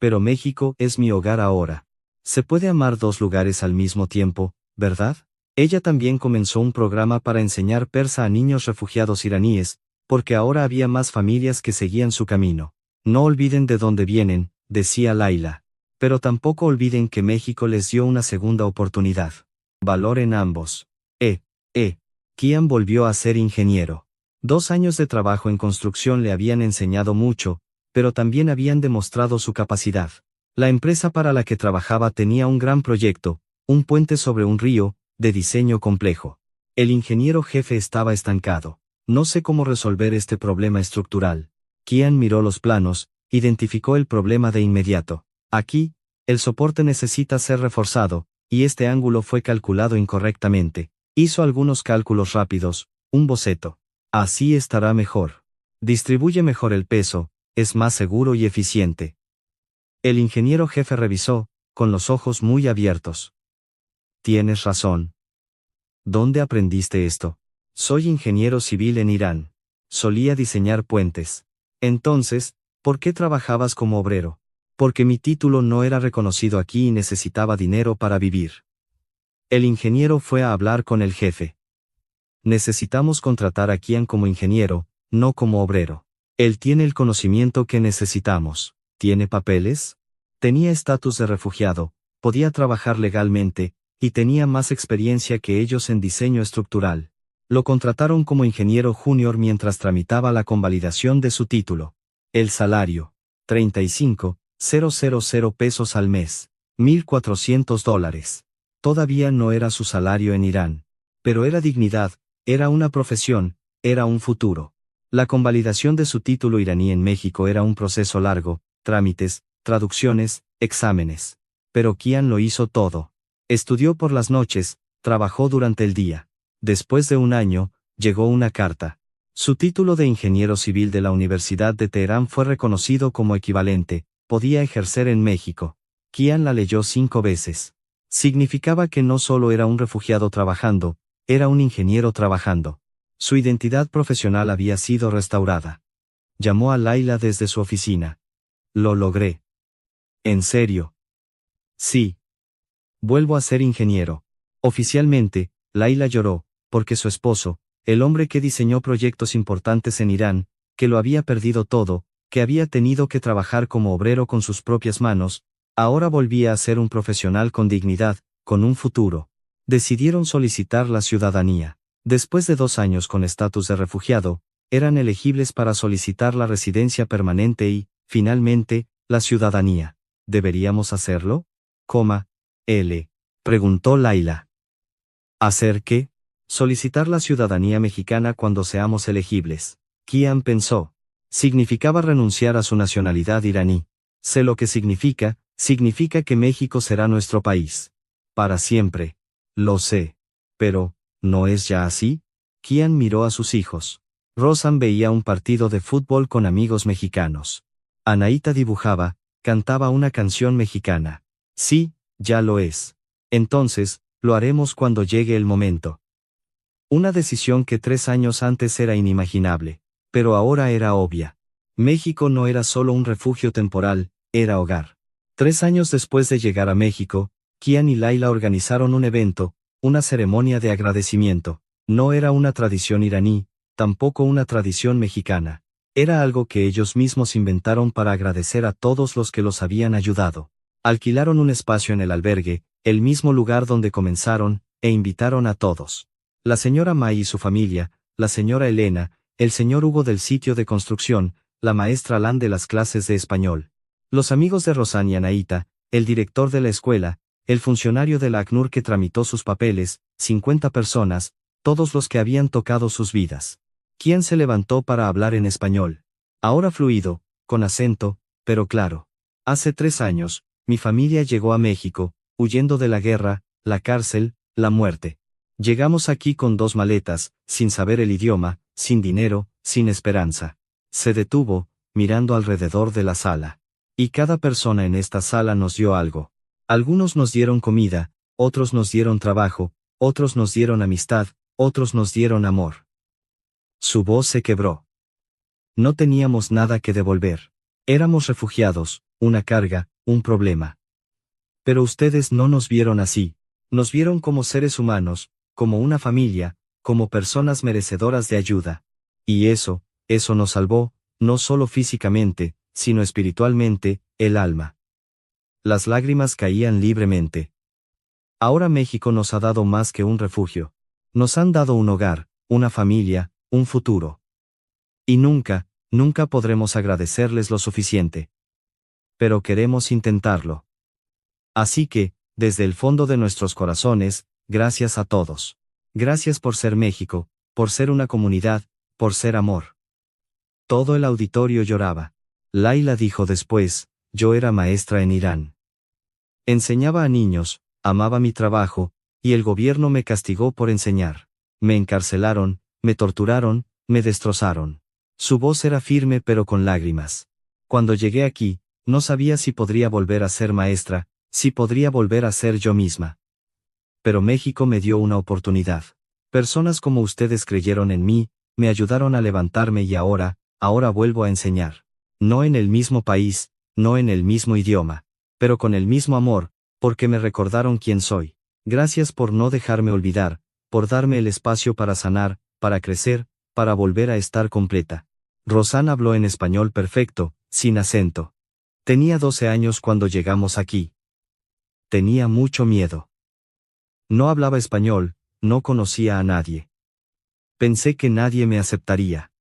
Pero México es mi hogar ahora. Se puede amar dos lugares al mismo tiempo, ¿verdad? Ella también comenzó un programa para enseñar persa a niños refugiados iraníes, porque ahora había más familias que seguían su camino. No olviden de dónde vienen, decía Laila. Pero tampoco olviden que México les dio una segunda oportunidad. Valoren ambos. Kian volvió a ser ingeniero. 2 años de trabajo en construcción le habían enseñado mucho, pero también habían demostrado su capacidad. La empresa para la que trabajaba tenía un gran proyecto, un puente sobre un río, de diseño complejo. El ingeniero jefe estaba estancado. No sé cómo resolver este problema estructural. Kian miró los planos, identificó el problema de inmediato. Aquí, el soporte necesita ser reforzado, y este ángulo fue calculado incorrectamente. Hizo algunos cálculos rápidos, un boceto. Así estará mejor. Distribuye mejor el peso, es más seguro y eficiente. El ingeniero jefe revisó, con los ojos muy abiertos. Tienes razón. ¿Dónde aprendiste esto? Soy ingeniero civil en Irán. Solía diseñar puentes. Entonces, ¿por qué trabajabas como obrero? Porque mi título no era reconocido aquí y necesitaba dinero para vivir. El ingeniero fue a hablar con el jefe. Necesitamos contratar a Kian como ingeniero, no como obrero. Él tiene el conocimiento que necesitamos. ¿Tiene papeles? Tenía estatus de refugiado, podía trabajar legalmente, y tenía más experiencia que ellos en diseño estructural. Lo contrataron como ingeniero junior mientras tramitaba la convalidación de su título. El salario: 35,000 pesos al mes. $1,400. Todavía no era su salario en Irán. Pero era dignidad, era una profesión, era un futuro. La convalidación de su título iraní en México era un proceso largo, trámites, traducciones, exámenes. Pero Kian lo hizo todo. Estudió por las noches, trabajó durante el día. Después de un año, llegó una carta. Su título de ingeniero civil de la Universidad de Teherán fue reconocido como equivalente, podía ejercer en México. Kian la leyó 5 veces. Significaba que no solo era un refugiado trabajando, era un ingeniero trabajando. Su identidad profesional había sido restaurada. Llamó a Laila desde su oficina. Lo logré. ¿En serio? Sí. Vuelvo a ser ingeniero. Oficialmente, Laila lloró, porque su esposo, el hombre que diseñó proyectos importantes en Irán, que lo había perdido todo, que había tenido que trabajar como obrero con sus propias manos, ahora volvía a ser un profesional con dignidad, con un futuro. Decidieron solicitar la ciudadanía. Después de 2 años con estatus de refugiado, eran elegibles para solicitar la residencia permanente y, finalmente, la ciudadanía. ¿Deberíamos hacerlo? Preguntó Laila. ¿Hacer qué? Solicitar la ciudadanía mexicana cuando seamos elegibles. Kian pensó. Significaba renunciar a su nacionalidad iraní. Sé lo que significa que México será nuestro país. Para siempre. Lo sé. Pero, ¿no es ya así? Kian miró a sus hijos. Rosan veía un partido de fútbol con amigos mexicanos. Anaíta dibujaba, cantaba una canción mexicana. Sí, ya lo es. Entonces, lo haremos cuando llegue el momento. Una decisión que 3 años antes era inimaginable, pero ahora era obvia. México no era solo un refugio temporal, era hogar. 3 años después de llegar a México, Kian y Laila organizaron un evento, una ceremonia de agradecimiento. No era una tradición iraní, tampoco una tradición mexicana. Era algo que ellos mismos inventaron para agradecer a todos los que los habían ayudado. Alquilaron un espacio en el albergue, el mismo lugar donde comenzaron, e invitaron a todos. La señora May y su familia, la señora Elena, el señor Hugo del sitio de construcción, la maestra Lan de las clases de español. Los amigos de Rosan y Anaíta, el director de la escuela, el funcionario de la ACNUR que tramitó sus papeles, 50 personas, todos los que habían tocado sus vidas. Kian se levantó para hablar en español. Ahora fluido, con acento, pero claro. Hace 3 años, mi familia llegó a México, huyendo de la guerra, la cárcel, la muerte. Llegamos aquí con 2 maletas, sin saber el idioma, sin dinero, sin esperanza. Se detuvo, mirando alrededor de la sala. Y cada persona en esta sala nos dio algo. Algunos nos dieron comida, otros nos dieron trabajo, otros nos dieron amistad, otros nos dieron amor. Su voz se quebró. No teníamos nada que devolver. Éramos refugiados, una carga, un problema. Pero ustedes no nos vieron así. Nos vieron como seres humanos, como una familia, como personas merecedoras de ayuda. Y eso nos salvó, no solo físicamente, sino espiritualmente, el alma. Las lágrimas caían libremente. Ahora México nos ha dado más que un refugio. Nos han dado un hogar, una familia, un futuro. Y nunca podremos agradecerles lo suficiente. Pero queremos intentarlo. Así que, desde el fondo de nuestros corazones, gracias a todos. Gracias por ser México, por ser una comunidad, por ser amor. Todo el auditorio lloraba. Laila dijo después, yo era maestra en Irán. Enseñaba a niños, amaba mi trabajo, y el gobierno me castigó por enseñar. Me encarcelaron, me torturaron, me destrozaron. Su voz era firme pero con lágrimas. Cuando llegué aquí, no sabía si podría volver a ser maestra, si podría volver a ser yo misma. Pero México me dio una oportunidad. Personas como ustedes creyeron en mí, me ayudaron a levantarme y ahora vuelvo a enseñar. No en el mismo país, no en el mismo idioma, pero con el mismo amor, porque me recordaron quién soy. Gracias por no dejarme olvidar, por darme el espacio para sanar, para crecer, para volver a estar completa. Rosana habló en español perfecto, sin acento. Tenía 12 años cuando llegamos aquí. Tenía mucho miedo. No hablaba español, no conocía a nadie. Pensé que nadie me aceptaría.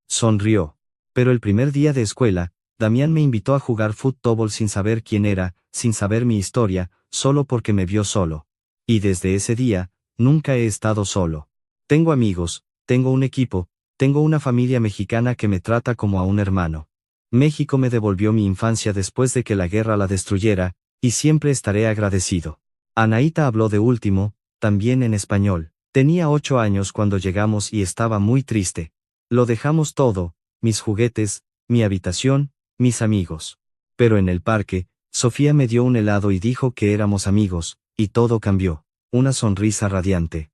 Sonrió. Pero el primer día de escuela, Damián me invitó a jugar fútbol sin saber quién era, sin saber mi historia, solo porque me vio solo. Y desde ese día, nunca he estado solo. Tengo amigos, tengo un equipo, tengo una familia mexicana que me trata como a un hermano. México me devolvió mi infancia después de que la guerra la destruyera, y siempre estaré agradecido. Anaíta habló de último, también en español. Tenía 8 años cuando llegamos y estaba muy triste. Lo dejamos todo, mis juguetes, mi habitación, mis amigos. Pero en el parque, Sofía me dio un helado y dijo que éramos amigos, y todo cambió. Una sonrisa radiante.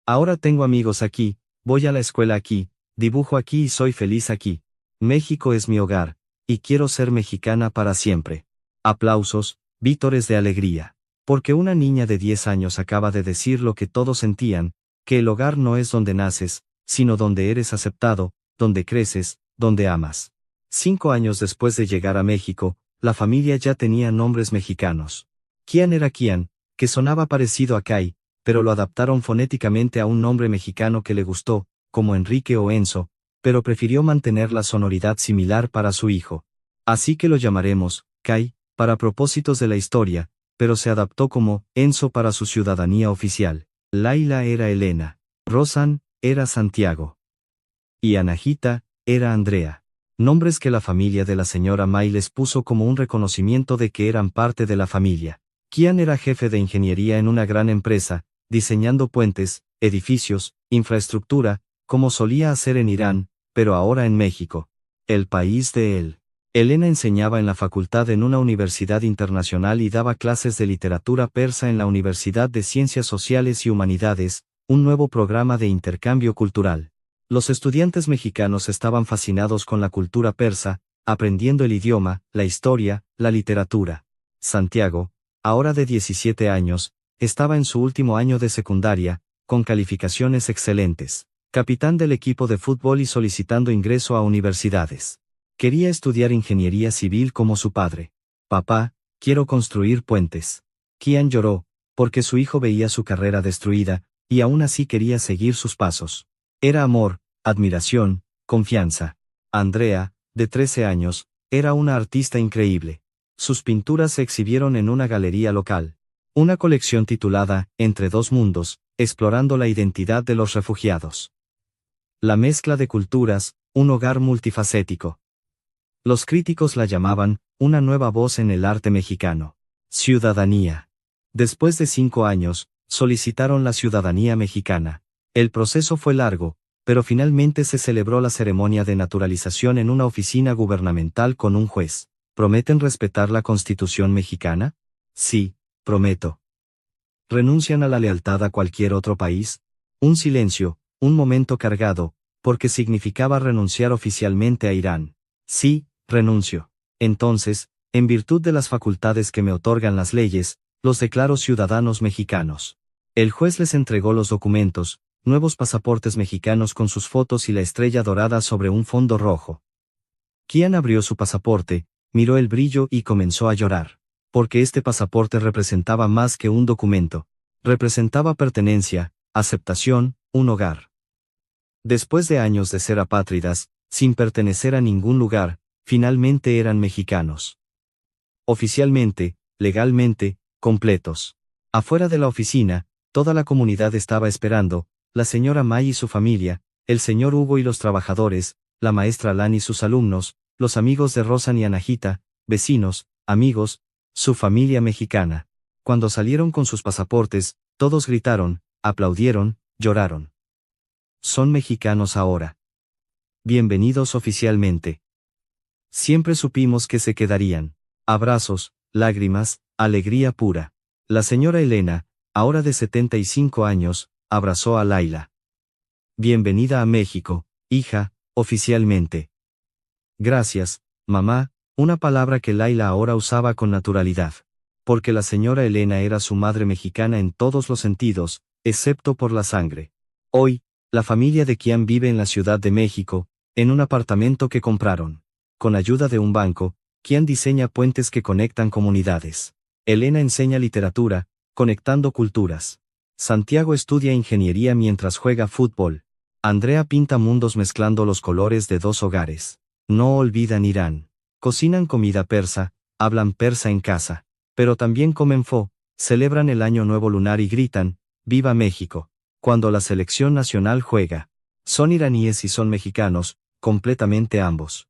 Ahora tengo amigos aquí, voy a la escuela aquí, dibujo aquí y soy feliz aquí. México es mi hogar, y quiero ser mexicana para siempre. Aplausos, vítores de alegría. Porque una niña de 10 años acaba de decir lo que todos sentían, que el hogar no es donde naces, sino donde eres aceptado, donde creces, donde amas. 5 años después de llegar a México, la familia ya tenía nombres mexicanos. Kian era Kian, que sonaba parecido a Kai, pero lo adaptaron fonéticamente a un nombre mexicano que le gustó, como Enrique o Enzo, pero prefirió mantener la sonoridad similar para su hijo. Así que lo llamaremos Kai, para propósitos de la historia, pero se adaptó como Enzo para su ciudadanía oficial. Laila era Elena. Rosan era Santiago. Y Anahita era Andrea. Nombres que la familia de la señora May les puso como un reconocimiento de que eran parte de la familia. Kian era jefe de ingeniería en una gran empresa, diseñando puentes, edificios, infraestructura, como solía hacer en Irán, pero ahora en México. El país de él. Elena enseñaba en la facultad en una universidad internacional y daba clases de literatura persa en la Universidad de Ciencias Sociales y Humanidades, un nuevo programa de intercambio cultural. Los estudiantes mexicanos estaban fascinados con la cultura persa, aprendiendo el idioma, la historia, la literatura. Santiago, ahora de 17 años, estaba en su último año de secundaria, con calificaciones excelentes. Capitán del equipo de fútbol y solicitando ingreso a universidades. Quería estudiar ingeniería civil como su padre. Papá, quiero construir puentes. Kian lloró, porque su hijo veía su carrera destruida, y aún así quería seguir sus pasos. Era amor, admiración, confianza. Andrea, de 13 años, era una artista increíble. Sus pinturas se exhibieron en una galería local. Una colección titulada Entre dos mundos, explorando la identidad de los refugiados. La mezcla de culturas, un hogar multifacético. Los críticos la llamaban, una nueva voz en el arte mexicano. Ciudadanía. Después de 5 años, solicitaron la ciudadanía mexicana. El proceso fue largo, pero finalmente se celebró la ceremonia de naturalización en una oficina gubernamental con un juez. ¿Prometen respetar la Constitución mexicana? Sí, prometo. ¿Renuncian a la lealtad a cualquier otro país? Un silencio, un momento cargado, porque significaba renunciar oficialmente a Irán. Sí, renuncio. Entonces, En virtud de las facultades que me otorgan las leyes, los declaro ciudadanos mexicanos. El juez les entregó los documentos, nuevos pasaportes mexicanos con sus fotos y la estrella dorada sobre un fondo rojo. Qian abrió su pasaporte, miró el brillo y comenzó a llorar. Porque este pasaporte representaba más que un documento. Representaba pertenencia, aceptación, un hogar. Después de años de ser apátridas, sin pertenecer a ningún lugar, finalmente eran mexicanos. Oficialmente, legalmente, completos. Afuera de la oficina, toda la comunidad estaba esperando, la señora May y su familia, el señor Hugo y los trabajadores, la maestra Lan y sus alumnos, los amigos de Rosan y Anahita, vecinos, amigos, su familia mexicana. Cuando salieron con sus pasaportes, todos gritaron, aplaudieron, lloraron. Son mexicanos ahora. Bienvenidos oficialmente. Siempre supimos que se quedarían. Abrazos, lágrimas, alegría pura. La señora Elena, ahora de 75 años, abrazó a Laila. Bienvenida a México, hija, oficialmente. Gracias, mamá, una palabra que Laila ahora usaba con naturalidad. Porque la señora Elena era su madre mexicana en todos los sentidos, excepto por la sangre. Hoy, la familia de Qian vive en la Ciudad de México, en un apartamento que compraron. Con ayuda de un banco, Qian diseña puentes que conectan comunidades. Elena enseña literatura, conectando culturas. Santiago estudia ingeniería mientras juega fútbol. Andrea pinta mundos mezclando los colores de dos hogares. No olvidan Irán. Cocinan comida persa, hablan persa en casa. Pero también comen pho, celebran el Año Nuevo Lunar y gritan, ¡Viva México! Cuando la selección nacional juega. Son iraníes y son mexicanos, completamente ambos.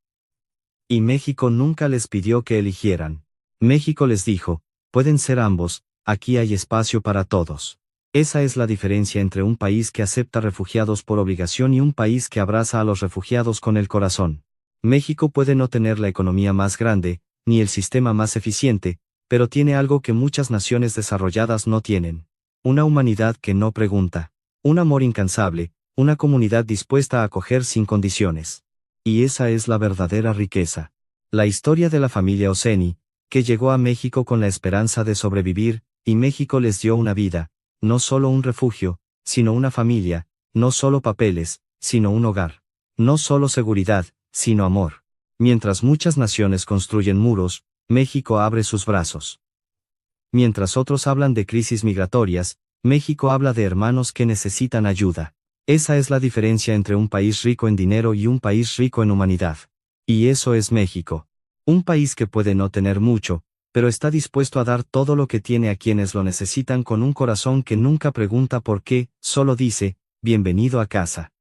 Y México nunca les pidió que eligieran. México les dijo, pueden ser ambos, aquí hay espacio para todos. Esa es la diferencia entre un país que acepta refugiados por obligación y un país que abraza a los refugiados con el corazón. México puede no tener la economía más grande, ni el sistema más eficiente, pero tiene algo que muchas naciones desarrolladas no tienen. Una humanidad que no pregunta. Un amor incansable, una comunidad dispuesta a acoger sin condiciones. Y esa es la verdadera riqueza. La historia de la familia Oseni, que llegó a México con la esperanza de sobrevivir, y México les dio una vida, no solo un refugio, sino una familia, no solo papeles, sino un hogar. No solo seguridad, sino amor. Mientras muchas naciones construyen muros, México abre sus brazos. Mientras otros hablan de crisis migratorias, México habla de hermanos que necesitan ayuda. Esa es la diferencia entre un país rico en dinero y un país rico en humanidad. Y eso es México. Un país que puede no tener mucho, pero está dispuesto a dar todo lo que tiene a quienes lo necesitan con un corazón que nunca pregunta por qué, solo dice, bienvenido a casa.